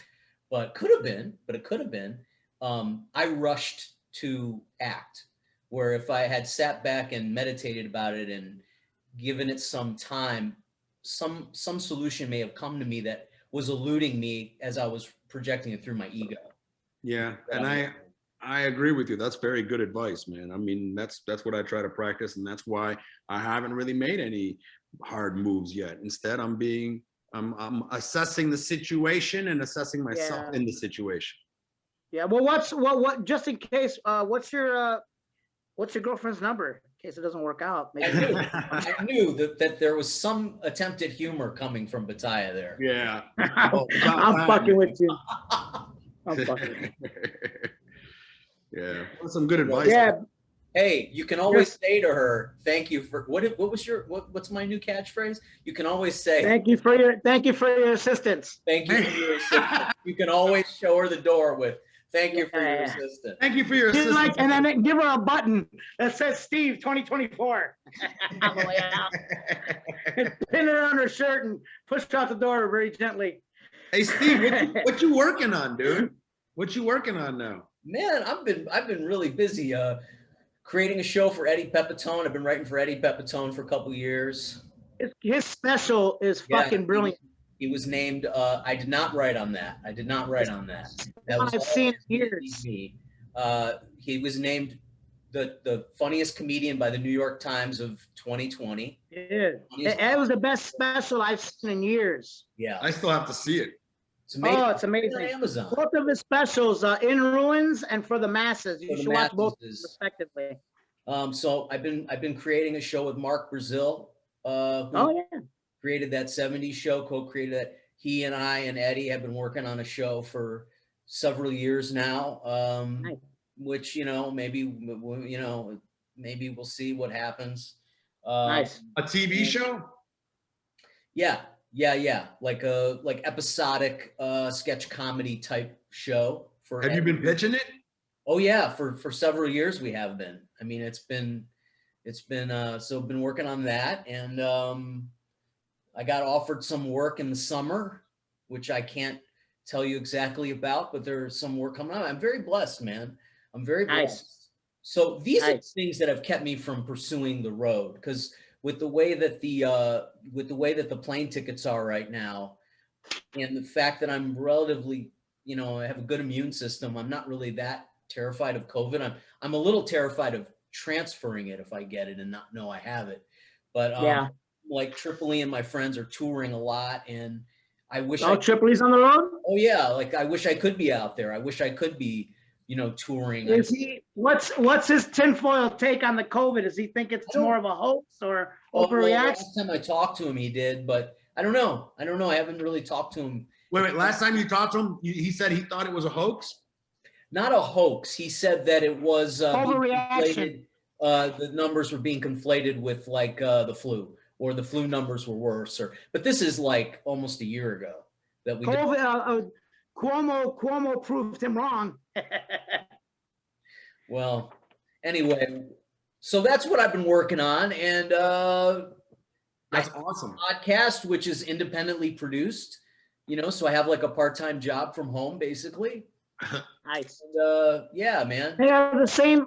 but it could have been. I rushed to act, where if I had sat back and meditated about it and given it some time, some solution may have come to me that was eluding me as I was projecting it through my ego. Yeah, and I agree with you. That's very good advice, man. I mean, that's what I try to practice, and that's why I haven't really made any hard moves yet. Instead, I'm assessing the situation and assessing myself in the situation. Yeah. Well, what just in case, what's your girlfriend's number in case it doesn't work out? Maybe. I knew that there was some attempt at humor coming from Batayeh there. Yeah. I'm fucking with you. I'm fucking. Yeah. That's some good advice. Yeah. Hey, you can always say to her, "Thank you for what's my new catchphrase?" You can always say, "Thank you for your assistance." Thank you for your assistance. You can always show her the door with, "Thank you for your assistance." Thank you for your assistance. And then give her a button that says Steve 2024 on the way out. And pin her on her shirt and push her out the door very gently. Hey Steve, what you working on, dude? What you working on now? Man, I've been really busy creating a show for Eddie Pepitone. I've been writing for Eddie Pepitone for a couple years. His special is fucking brilliant. He was named. I did not write on that. That was I've seen years. Me. He was named the funniest comedian by the New York Times of 2020. Yeah, it was the best special I've seen in years. Yeah, I still have to see it. It's amazing. Oh, it's amazing. On Amazon. Both of his specials, In Ruins and For the Masses. You should watch both respectively. So I've been creating a show with Mark Brazil. Created that 70s show, co-created that. He and I and Eddie have been working on a show for several years now. Nice. Which, maybe we'll see what happens. Nice. A TV show? Yeah. Like episodic sketch comedy type show. Have you been pitching it? Oh yeah, for several years we have been. I mean, it's been been working on that, and I got offered some work in the summer, which I can't tell you exactly about, but there's some work coming out. I'm very blessed, man. I'm very blessed. Nice. So these are things that have kept me from pursuing the road, because with the way that the plane tickets are right now, and the fact that I'm relatively, I have a good immune system, I'm not really that terrified of COVID. I'm a little terrified of transferring it if I get it and not know I have it. But like Tripoli and my friends are touring a lot, and I wish. Tripoli's on the road? Oh yeah, like I wish I could be out there. I wish I could be, touring. What's his tinfoil take on the COVID? Does he think it's more of a hoax or overreaction? Last time I talked to him, he did, but I don't know. I haven't really talked to him. Wait. Last time you talked to him, he said he thought it was a hoax? Not a hoax. He said that it was overreaction. The numbers were being conflated with like the flu, or the flu numbers were worse. But this is like almost a year ago that we. Cuomo proved him wrong. Well, anyway, so that's what I've been working on, and that's awesome. Podcast, which is independently produced, so I have like a part-time job from home, basically. Nice. And, yeah, man. They are the same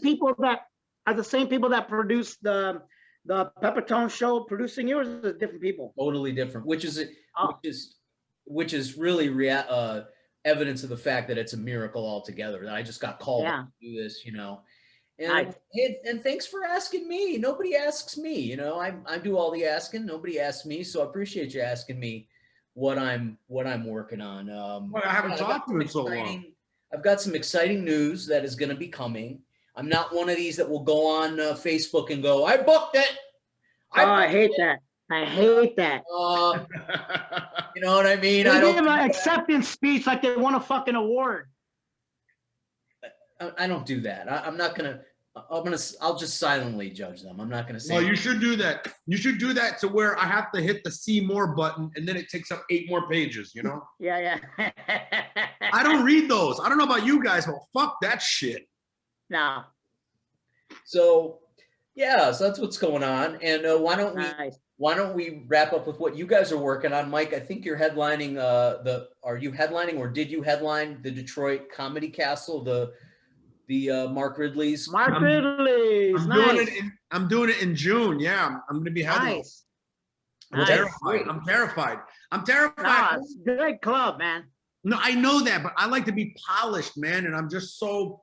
people that produce the Pepitone show producing yours, or different people? Totally different, which is really evidence of the fact that it's a miracle altogether, that I just got called to do this, and thanks for asking me. Nobody asks me, I do all the asking. Nobody asks me. So I appreciate you asking me what I'm working on. Well, I haven't talked to you in so long. I've got some exciting news that is going to be coming. I'm not one of these that will go on Facebook and go, "I booked it." I hate that. I hate that. You know what I mean? They give an acceptance speech like they won a fucking award. I don't do that. I'm not gonna. I'll just silently judge them. I'm not gonna say. Well, you should do that. You should do that to where I have to hit the see more button and then it takes up 8 more pages, you know? Yeah. I don't read those. I don't know about you guys, but fuck that shit. No. So yeah, so that's what's going on. And why don't we wrap up with what you guys are working on? Mike, I think you're headlining are you headlining or did you headline the Detroit Comedy Castle, the Mark Ridley's? I'm doing it in June. Yeah, I'm gonna be headlining. Nice. I'm terrified. I'm terrified. No, it's a great club, man. No, I know that, but I like to be polished, man. And I'm just so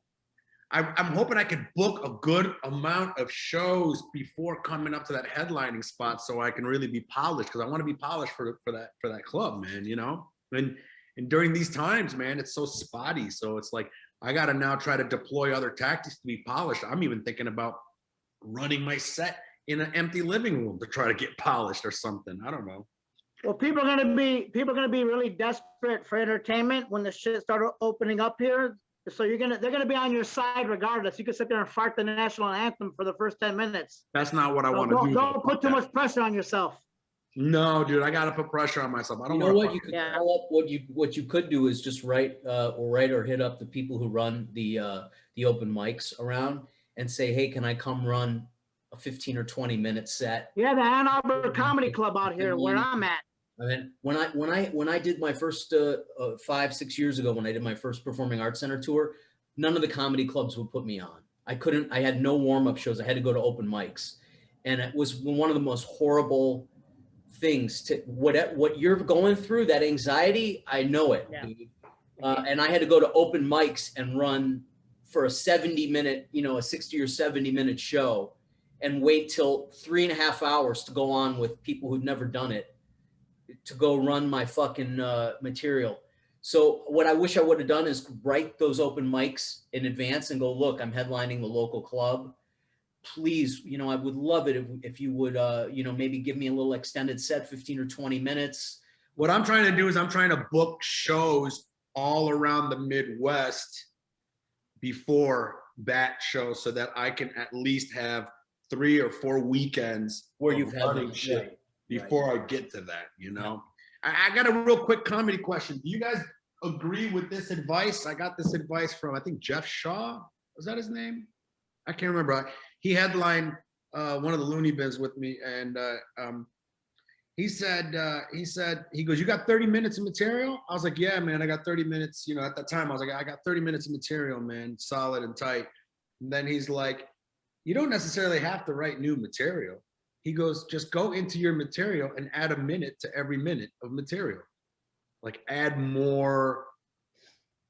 I'm hoping I could book a good amount of shows before coming up to that headlining spot, so I can really be polished, because I want to be polished for that club, man. You know, and during these times, man, it's so spotty. So it's like I got to now try to deploy other tactics to be polished. I'm even thinking about running my set in an empty living room to try to get polished or something. I don't know. Well, people are gonna be really desperate for entertainment when the shit started opening up here. So they're gonna be on your side regardless. You can sit there and fart the national anthem for the first 10 minutes. That's not what I want to do. Don't put too much pressure on yourself. No, dude, I gotta put pressure on myself. I don't know what you could call up. What you could do is just write or hit up the people who run the open mics around and say, hey, can I come run a 15 or 20 minute set? Yeah, the Ann Arbor Comedy Club out here where I'm at. I mean, when I did my first 5-6 years ago, when I did my first Performing Arts Center tour, none of the comedy clubs would put me on. I had no warm-up shows. I had to go to open mics, and it was one of the most horrible things to what you're going through, that anxiety. I know it. Yeah. And I had to go to open mics and run for a 70-minute, a 60 or 70-minute show, and wait till 3.5 hours to go on with people who'd never done it, to go run my fucking material. So what I wish I would have done is write those open mics in advance and go, look, I'm headlining the local club. Please, I would love it if you would, maybe give me a little extended set, 15 or 20 minutes. What I'm trying to do is I'm trying to book shows all around the Midwest before that show, so that I can at least have 3 or 4 weekends where you've running shit before I get to that, I got a real quick comedy question. Do you guys agree with this advice? I got this advice from, I think, Jeff Shaw. Was that his name? I can't remember. He headlined one of the Looney Bins with me, and he goes, you got 30 minutes of material? I was like, yeah, man, I got 30 minutes. At that time I was like, I got 30 minutes of material, man, solid and tight. And then he's like, you don't necessarily have to write new material. He goes, just go into your material and add a minute to every minute of material. Like, add more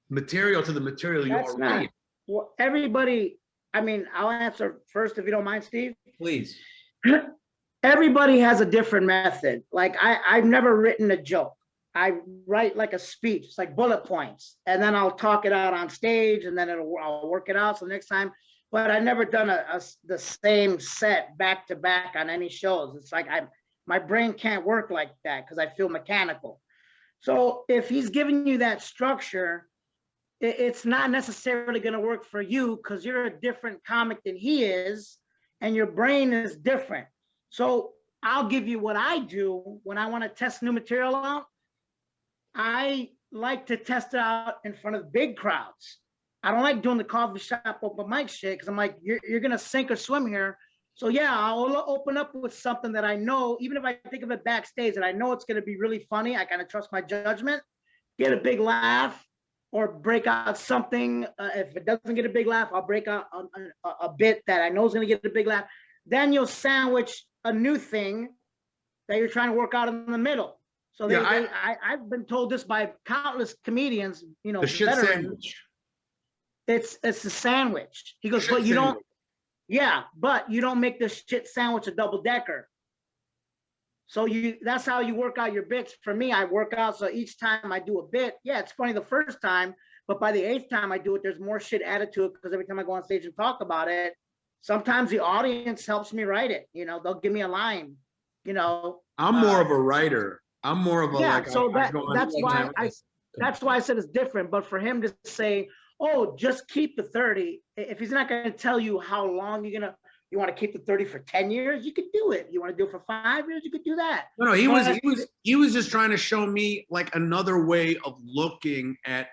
material to the material you already. Well, everybody, I'll answer first if you don't mind, Steve. Please. Everybody has a different method. Like, I've never written a joke. I write like a speech. It's like bullet points. And then I'll talk it out on stage, and then I'll work it out. So next time. But I've never done the same set back to back on any shows. It's like my brain can't work like that because I feel mechanical. So if he's giving you that structure, it's not necessarily going to work for you because you're a different comic than he is, and your brain is different. So I'll give you what I do when I want to test new material out. I like to test it out in front of big crowds. I don't like doing the coffee shop open mic shit because I'm like, you're going to sink or swim here. So yeah, I'll open up with something that I know, even if I think of it backstage and I know it's going to be really funny, I kind of trust my judgment, get a big laugh or break out something. If it doesn't get a big laugh, I'll break out a bit that I know is going to get a big laugh. Then you'll sandwich a new thing that you're trying to work out in the middle. So I've been told this by countless comedians, the shit sandwich. It's a sandwich. He goes, but you don't, but you don't make this shit sandwich a double decker. So that's how you work out your bits. For me, I work out. So each time I do a bit, it's funny the first time, but by the 8th time I do it, there's more shit added to it because every time I go on stage and talk about it, sometimes the audience helps me write it. They'll give me a line, I'm more of a writer. I'm more of a, that's why I said it's different. But for him to say, oh, just keep the 30. If he's not going to tell you how long you want to keep the 30 for 10 years, you could do it. You want to do it for 5 years, you could do that. No, he was just trying to show me like another way of looking at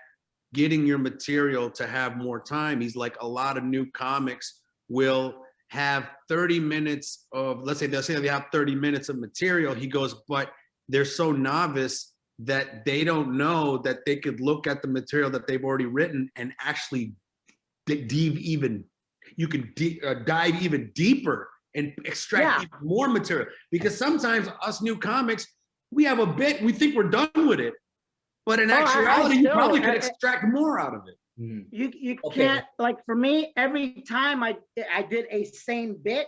getting your material to have more time. He's like, a lot of new comics will have 30 minutes of, let's say they have 30 minutes of material. He goes, but they're so novice that they don't know that they could look at the material that they've already written and actually dive even deeper and extract even more material. Because sometimes us new comics, we have a bit, we think we're done with it, but in actuality, you probably could extract more out of it. You can't, like for me, every time I did a same bit,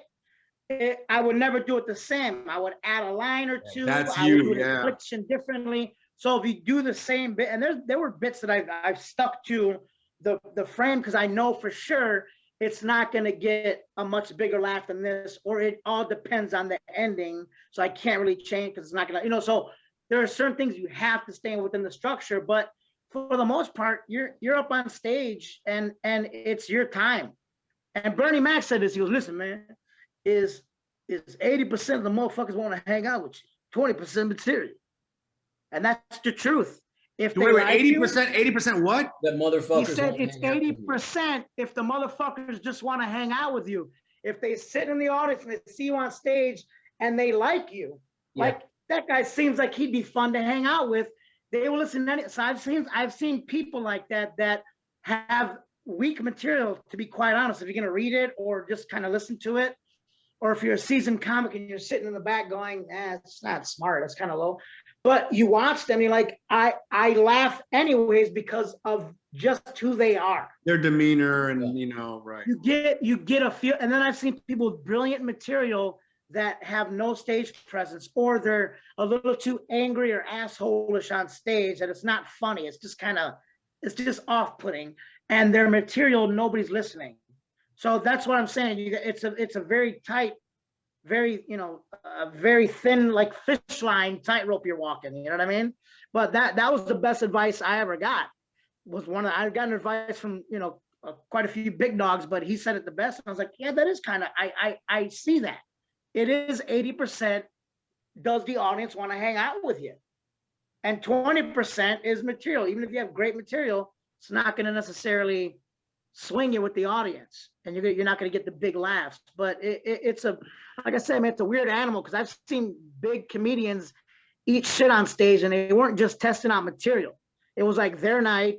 I would never do it the same. I would add a line or two. I would do the inflection differently. So if you do the same bit, and there were bits that I've stuck to the frame because I know for sure it's not going to get a much bigger laugh than this, or it all depends on the ending. So I can't really change because it's not going to, so there are certain things you have to stay within the structure, but for the most part, you're up on stage and it's your time. And Bernie Mac said this, he goes, listen, man, is 80% of the motherfuckers want to hang out with you, 20% material. And that's the truth. If they 80% what? That motherfuckers. He said it's 80% if the motherfuckers just want to hang out with you. If they sit in the audience and they see you on stage and they like you, like that guy seems like he'd be fun to hang out with. They will listen to it. So I've seen people like that have weak material, to be quite honest. If you're going to read it or just kind of listen to it, or if you're a seasoned comic and you're sitting in the back going, it's not smart, it's kind of low. But you watch them, you're like, I laugh anyways because of just who they are. Their demeanor and, right. You get a feel. And then I've seen people with brilliant material that have no stage presence, or they're a little too angry or asshole-ish on stage that it's not funny. It's just off-putting. And their material, nobody's listening. So that's what I'm saying. It's a very tight, very, a very thin, like fish line tightrope you're walking, you know what I mean? But that was the best advice I ever got. I've gotten advice from, quite a few big dogs, but he said it the best. And I was like, yeah, that is kind of, I see that. It is 80%, does the audience want to hang out with you? And 20% is material. Even if you have great material, it's not going to necessarily swing you with the audience, and you're not going to get the big laughs. But it's like I said, man, it's a weird animal, because I've seen big comedians eat shit on stage, and they weren't just testing out material. It was like their night.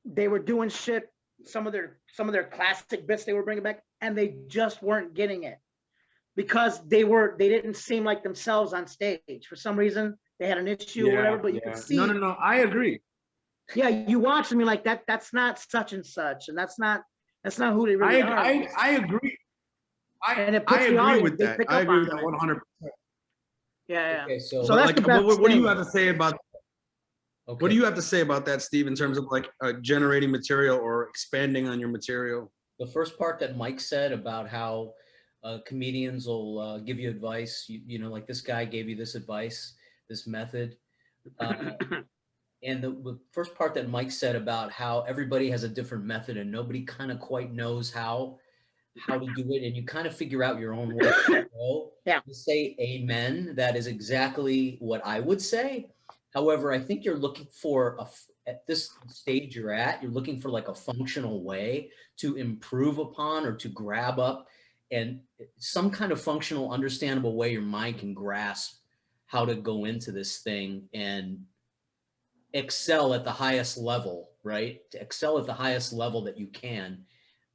They were doing shit, some of their classic bits they were bringing back, and they just weren't getting it because they didn't seem like themselves on stage. For some reason, they had an issue or whatever. But you could see. No, I agree. Yeah, you watch them, you're like, that's not such and such, and that's not who they really are. I agree. I agree with that. I agree with that 100%. Yeah. Okay, so that's like, the best what do you have to say about? Okay. What do you have to say about that, Steve, in terms of like generating material or expanding on your material? The first part that Mike said about how comedians will give you advice, like this guy gave you this advice, this method. And the first part that Mike said about how everybody has a different method and nobody kind of quite knows how to do it, and you kind of figure out your own way. Yeah. To say amen, that is exactly what I would say. However, I think you're looking for at this stage you're looking for like a functional way to improve upon or to grab up, and some kind of functional, understandable way your mind can grasp how to go into this thing and excel at the highest level, right? To excel at the highest level that you can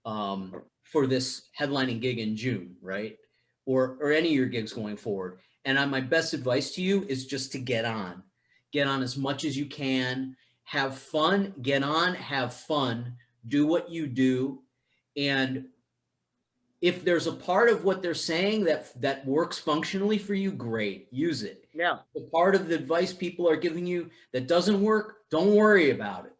for this headlining gig in June, right? Or any of your gigs going forward. And my best advice to you is just to get on as much as you can, have fun, get on, have fun, do what you do. And if there's a part of what they're saying that works functionally for you, great, use it. Yeah. The part of the advice people are giving you that doesn't work, don't worry about it.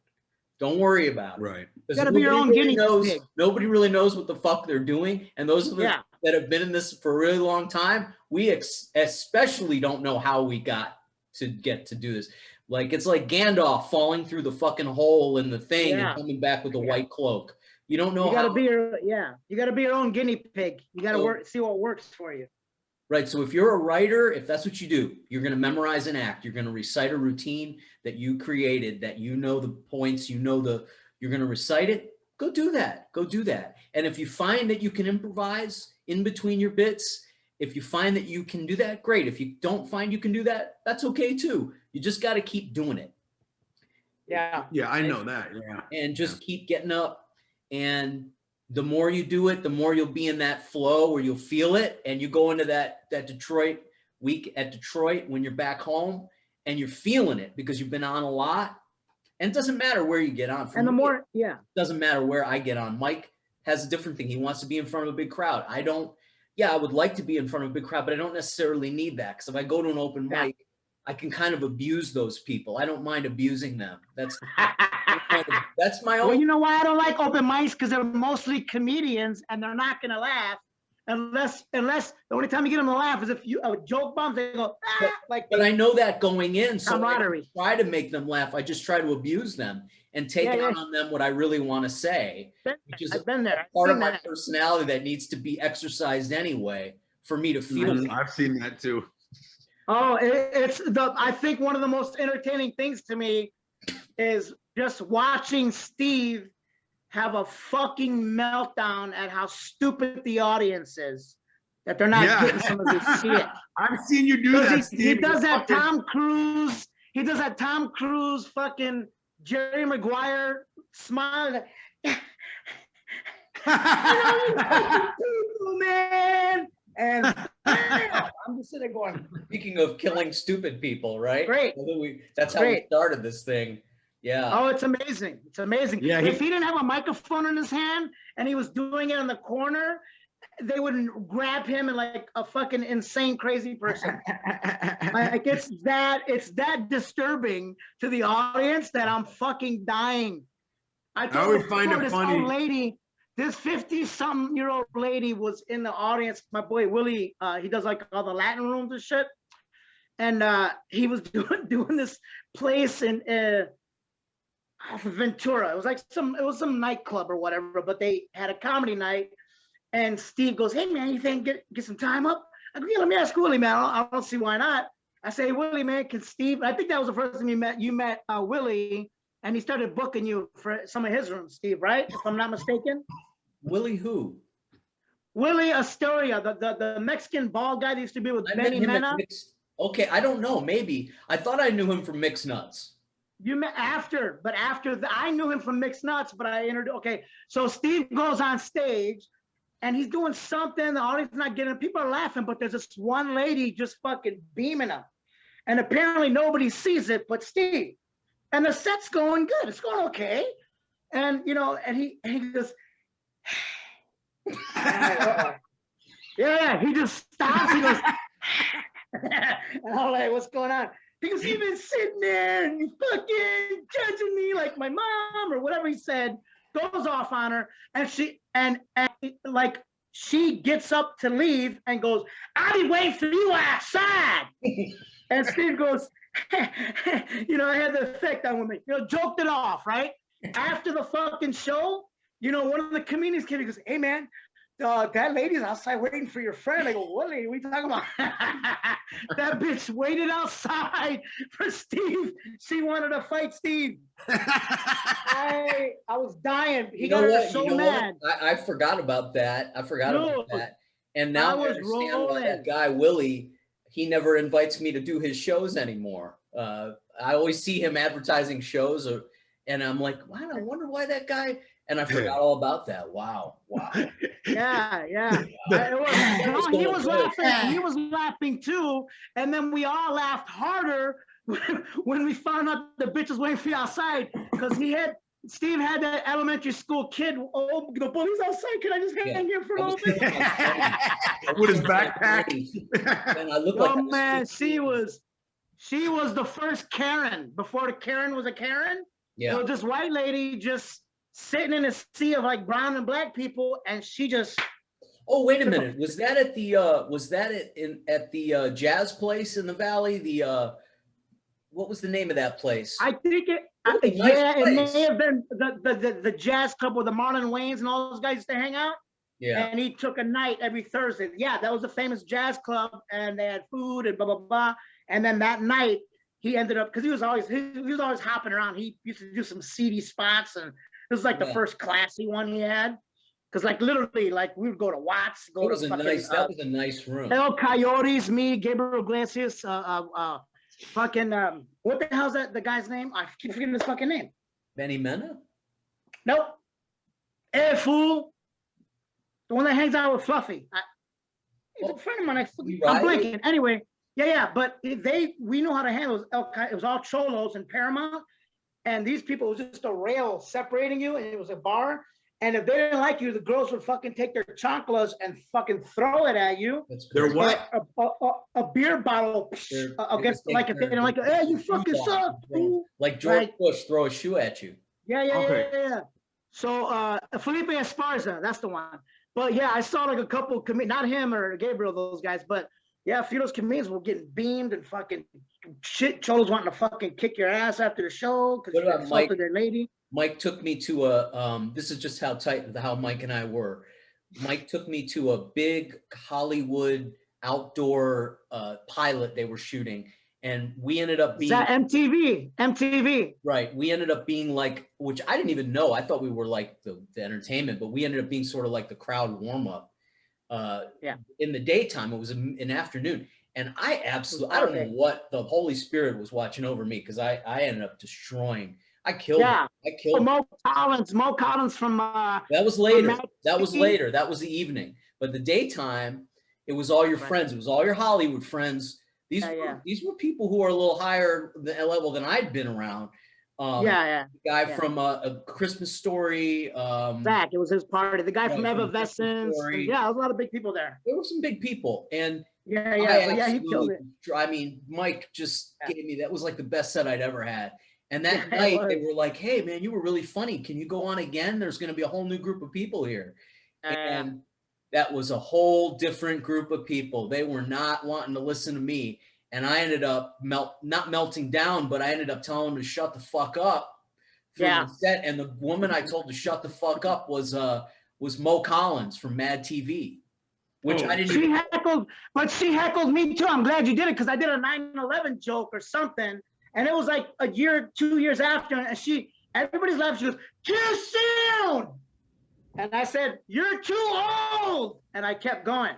Don't worry about it. Right. You gotta be your own guinea pig. Nobody really knows what the fuck they're doing. And those of us that have been in this for a really long time, we especially don't know how we got to do this. Like it's like Gandalf falling through the fucking hole in the thing Yeah. and coming back with a white cloak. You don't know You gotta how. be you gotta be your own guinea pig. You gotta see what works for you. Right. So if you're a writer, if that's what you do, you're going to memorize an act. You're going to recite a routine that you created, that you know the points, you're going to recite it. Go do that. Go do that. And if you find that you can improvise in between your bits, if you find that you can do that, great. If you don't find you can do that, that's okay too. You just got to keep doing it. Yeah. Yeah, I know that. Yeah. And just keep getting up. And the more you do it, the more you'll be in that flow where you'll feel it. And you go into that Detroit week at Detroit when you're back home and you're feeling it because you've been on a lot. And it doesn't matter where you get on. For and the me, more, it doesn't matter where I get on. Mike has a different thing. He wants to be in front of a big crowd. I don't. Yeah, I would like to be in front of a big crowd, but I don't necessarily need that. Because if I go to an open mic, I can kind of abuse those people. I don't mind abusing them. That's my own. Well, you know why I don't like open mics? Because they're mostly comedians and they're not gonna laugh unless the only time you get them to laugh is if you joke bombs. They go But I know that going in, so camaraderie. I try to make them laugh. I just try to abuse them and take out on them what I really want to say, which is I've been there. part of my personality that needs to be exercised anyway for me to feel. I've seen that too. Oh, I think one of the most entertaining things to me is just watching Steve have a fucking meltdown at how stupid the audience is, that they're not getting some of this shit. I've seen you do that, Steve. He does that Tom Cruise. He does that Tom Cruise fucking Jerry Maguire smile. Man. And I'm just sitting there going. Speaking of killing stupid people, right? Great. That's how we started this thing. Yeah. Oh, it's amazing. It's amazing. Yeah, if he didn't have a microphone in his hand and he was doing it in the corner, they would grab him and like a fucking insane, crazy person. Like it's that disturbing to the audience that I'm fucking dying. I always find it this funny. old lady, this 50-something-year-old lady was in the audience. My boy Willie, he does like all the Latin rooms and shit, and he was doing this place in Ventura. It was some nightclub or whatever, but they had a comedy night. And Steve goes, "Hey man, you think get some time up?" I go, "Yeah, let me ask Willie, man. I don't see why not." I say, "Willie, man, can Steve?" I think that was the first time you met. You met Willie, and he started booking you for some of his rooms, Steve, right? If I'm not mistaken. Willie who? Willie Astoria, the Mexican bald guy that used to be with Benny Mena. Okay, I don't know. Maybe I thought I knew him from Mixed Nuts. You met after, I knew him from Mixed Nuts, but I entered. Okay, so Steve goes on stage. And he's doing something, the audience is not getting it. People are laughing, but there's this one lady just fucking beaming him. And apparently nobody sees it but Steve. And the set's going good. It's going okay. And, you know, and he goes, yeah, he just stops. He goes, and I'm like, what's going on? He goes, you've been sitting there and you fucking judging me like my mom or whatever he said. Goes off on her, and she gets up to leave and goes, "I'll be waiting for you outside." And Steve goes, you know, I had the effect on me. You know, joked it off, right? After the fucking show, you know, one of the comedians came and goes, "Hey man, that lady's outside waiting for your friend." I go, "What lady are we talking about?" That bitch waited outside for Steve. She wanted to fight Steve. I was dying. He got her so mad. I forgot about that. And now I understand why that guy, Willie, he never invites me to do his shows anymore. I always see him advertising shows, and I'm like, wow, I wonder why that guy. And I forgot all about that. Wow. Yeah. He was laughing. He was laughing too. And then we all laughed harder when we found out the bitch was waiting for you outside, because Steve had that elementary school kid. "Oh, the bully's outside. Can I just hang here for a little bit?" With his backpack. And I look man, she was the first Karen before the Karen was a Karen. Yeah. So this white lady just sitting in a sea of like brown and black people, and she just. Oh, wait a minute. Was that at the jazz place in the Valley? what was the name of that place? I think it. Nice Yeah, place. it may have been the jazz club where the Marlon Wayans and all those guys used to hang out. Yeah. And he took a night every Thursday. Yeah, that was a famous jazz club, and they had food and blah blah blah. And then that night he ended up, because he was always hopping around. He used to do some seedy spots, and this was like the first classy one he had. Because like literally, like we would go to Watts, that was a nice room. El Coyotes, me, Gabriel Iglesias, fucking what the hell's that the guy's name? I keep forgetting his fucking name. Benny Mena? Nope. Hey Fool. The one that hangs out with Fluffy. He's a friend of mine. I'm blanking. Anyway, yeah. But we know how to handle it. It was all cholos in Paramount, and these people, it was just a rail separating you, and it was a bar. And if they didn't like you, the girls would fucking take their chanclas and fucking throw it at you. They're what? A beer bottle against, like if they didn't like it, hey, you fucking suck. Like George Bush throw a shoe at you. Yeah. So Felipe Esparza, that's the one. But yeah, I saw like a couple, not him or Gabriel, those guys, but yeah, a few of those comedians were getting beamed and fucking shit. Cholos wanting to fucking kick your ass after the show because you insulted their lady. Mike took me to a, this is just how Mike and I were. Mike took me to a big Hollywood outdoor pilot they were shooting. And we ended up being— Is that MTV? Right. We ended up being like, which I didn't even know. I thought we were like the entertainment, but we ended up being sort of like the crowd warm up. In the daytime, it was an afternoon. And I don't know what the Holy Spirit was watching over me, because I ended up destroying. I killed him. Mo Collins from that was later. That was later. That was the evening. But the daytime, it was all your friends. It was all your Hollywood friends. These were people who are a little higher level than I'd been around. The guy from A Christmas Story. Zach, it was his party. The guy from Effervescence. Yeah, there was a lot of big people there. There were some big people, and he killed it. I mean, Mike just gave me, that was like the best set I'd ever had. And that night they were like, "Hey man, you were really funny. Can you go on again? There's going to be a whole new group of people here." And that was a whole different group of people. They were not wanting to listen to me. And I ended up not melting down, but I ended up telling them to shut the fuck up. The set. And the woman I told to shut the fuck up was Mo Collins from Mad TV, which I didn't. She heckled me too. I'm glad you did it, because I did a 9/11 joke or something, and it was like 2 years after, and everybody's laughing. She goes, "Too soon," and I said, "You're too old," and I kept going.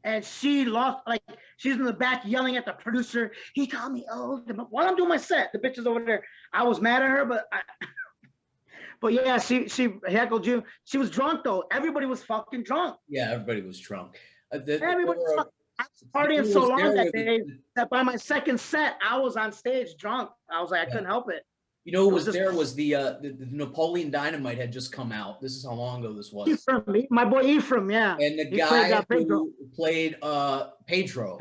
And she lost, like, she's in the back yelling at the producer. He called me old. While I'm doing my set, the bitch is over there. I was mad at her, but yeah, she heckled you. She was drunk though. Everybody was fucking drunk. Yeah, everybody was drunk. Everybody was partying so long that day that by my second set, I was on stage drunk. I was like, I couldn't help it. You know, who was there was the Napoleon Dynamite had just come out. This is how long ago this was. Ephraim, my boy Ephraim, yeah. And the guy who played Pedro.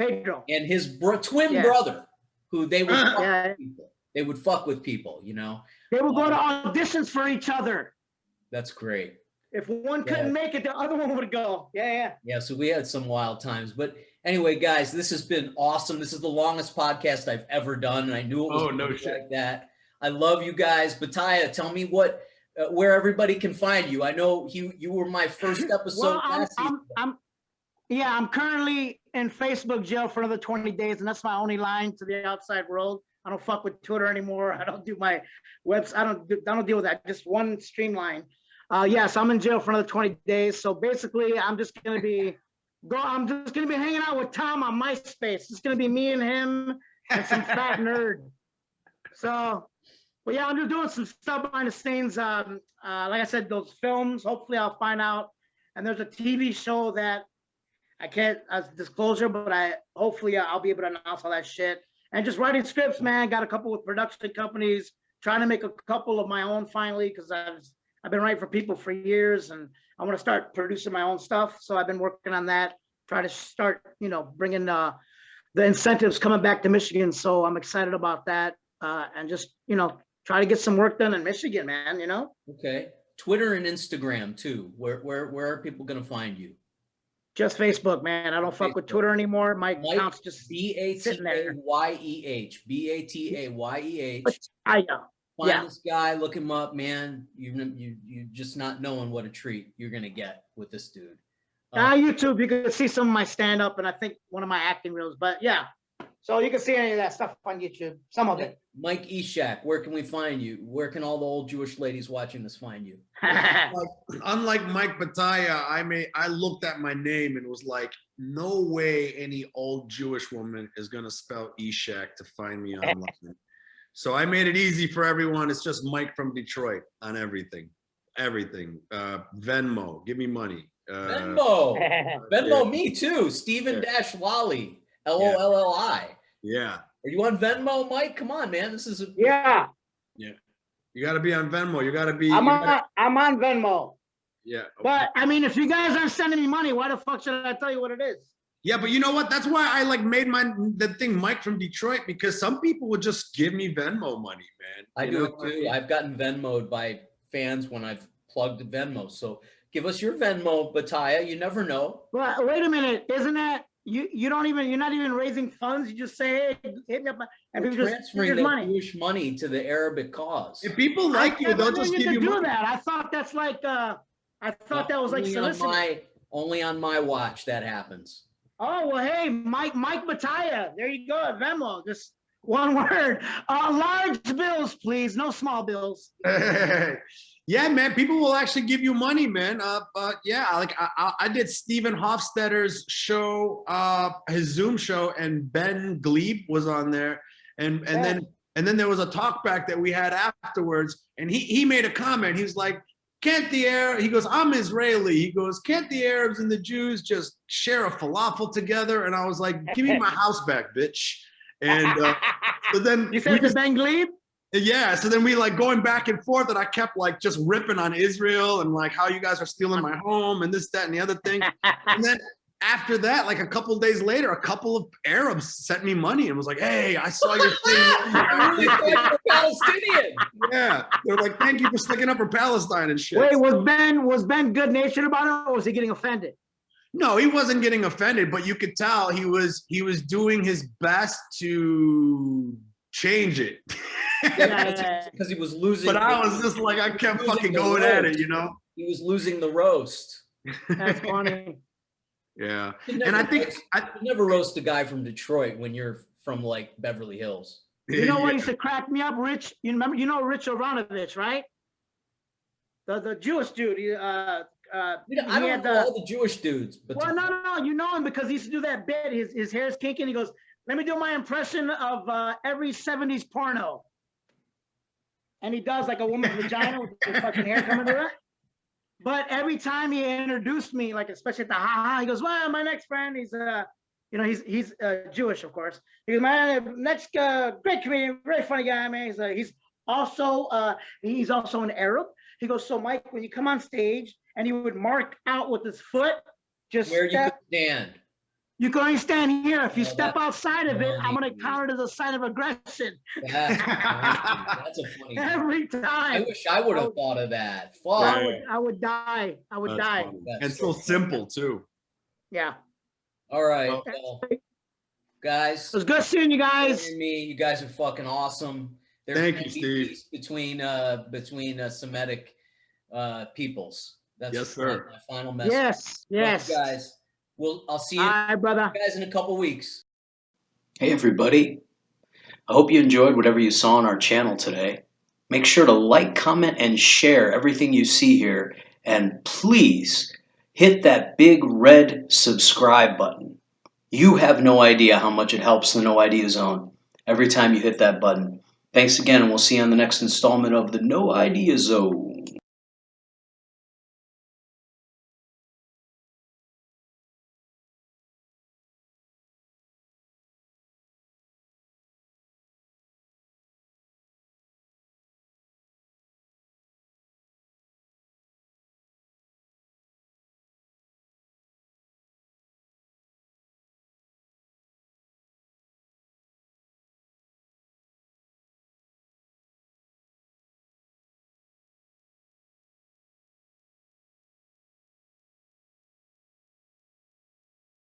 And his twin brother, who they would fuck with people. They would fuck with people, you know. They would go to auditions for each other. That's great. If one couldn't make it, the other one would go. Yeah. So we had some wild times. But anyway, guys, this has been awesome. This is the longest podcast I've ever done, and I knew it was like that. I love you guys. Batayeh, tell me where everybody can find you. I know you were my first episode last season. I'm currently in Facebook jail for another 20 days, and that's my only line to the outside world. I don't fuck with Twitter anymore. I don't do my website. I don't deal with that. Just one streamline. So I'm in jail for another 20 days. So basically, I'm just gonna be hanging out with Tom on MySpace. It's gonna be me and him and some fat nerd. So. But yeah, I'm just doing some stuff behind the scenes. Like I said, those films, hopefully I'll find out. And there's a TV show that I can't disclosure, but hopefully I'll be able to announce all that shit. And just writing scripts, man. Got a couple with production companies, trying to make a couple of my own finally, because I've been writing for people for years, and I want to start producing my own stuff. So I've been working on that, trying to start, bringing the incentives coming back to Michigan. So I'm excited about that, and just, try to get some work done in Michigan, man, Okay. Twitter and Instagram too. Where are people going to find you? Just Facebook, man. I don't fuck with Twitter anymore. My account's just sitting there. Batayeh. Batayeh. I know. Find this guy, look him up, man. You just not knowing what a treat you're gonna get with this dude. YouTube, you can see some of my stand-up and I think one of my acting reels. But yeah, so you can see any of that stuff on YouTube. Some of it. Mike Eshaq, where can we find you? Where can all the old Jewish ladies watching this find you? Unlike Mike Batayeh, I looked at my name and was like, no way any old Jewish woman is gonna spell Eshaq to find me online. So I made it easy for everyone. It's just Mike from Detroit on everything. Venmo, give me money. Venmo me too. Stephen-Lolli, Lolli. Yeah. Are you on Venmo, Mike? Come on, man. This is yeah. You got to be on Venmo. You got to be. I'm on Venmo. Yeah. But I mean, if you guys aren't sending me money, why the fuck should I tell you what it is? Yeah, but you know what? That's why I made the thing Mike from Detroit, because some people would just give me Venmo money, man. I do it too. I've gotten Venmo'd by fans when I've plugged Venmo. So give us your Venmo, Batayeh. You never know. Well, wait a minute. Isn't that you're not even raising funds? You just say, hey, hit me up, and people transferring that Jewish money to the Arabic cause. If people like you, they'll just give you money. That. I thought that's like that was like soliciting. Only on my watch that happens. Oh, well, hey, Mike Batayeh. There you go, at Venmo. Just one word. Large bills, please. No small bills. Yeah, man. People will actually give you money, man. Yeah, I did Stephen Hofstadter's show, his Zoom show, and Ben Glebe was on there. And then there was a talk back that we had afterwards, and he made a comment. He was like, he goes, I'm Israeli. He goes, can't the Arabs and the Jews just share a falafel together? And I was like, give me my house back, bitch. And so then you said to Ben Glebe? Yeah. So then we going back and forth, and I kept just ripping on Israel and how you guys are stealing my home and this, that, and the other thing. And then after that, a couple of days later, a couple of Arabs sent me money and was like, hey, I saw your thing. Palestinian. Yeah. They're like, thank you for sticking up for Palestine and shit. Wait, was Ben good natured about it, or was he getting offended? No, he wasn't getting offended, but you could tell he was doing his best to change it. Because he was losing. But I was just I kept fucking going at it, He was losing the roast. That's funny. Yeah, and I think I never roast a guy from Detroit when you're from Beverly Hills. You know what used to crack me up, Rich? You remember, Rich Aronovich, right? The Jewish dude. I don't know all the Jewish dudes, but no, you know him because he used to do that bit. His hair's kinky, and he goes, "Let me do my impression of every '70s porno," and he does a woman's vagina with his fucking hair coming to it. But every time he introduced me, especially at the ha-ha, he goes, well, my next friend, he's he's Jewish, of course. He goes, my next great comedian, very funny guy, man. He's also an Arab. He goes, so Mike, when you come on stage, and he would mark out with his foot, just where you could stand. You can only stand here. If you step outside of it, I'm going to count it as a sign of aggression. That's a funny every time. I wish I would have thought of that. Fuck. I would die. I would die. And so simple too. Yeah. All right, well, guys. It was good seeing you guys. You guys are fucking awesome. Thank you, Steve. Peace between Semitic peoples. That's yes, sir. My final message. Yes. Well, guys. I'll see you brother. guys in a couple weeks. Hey, everybody. I hope you enjoyed whatever you saw on our channel today. Make sure to like, comment, and share everything you see here. And please hit that big red subscribe button. You have no idea how much it helps the No Idea Zone every time you hit that button. Thanks again, and we'll see you on the next installment of the No Idea Zone.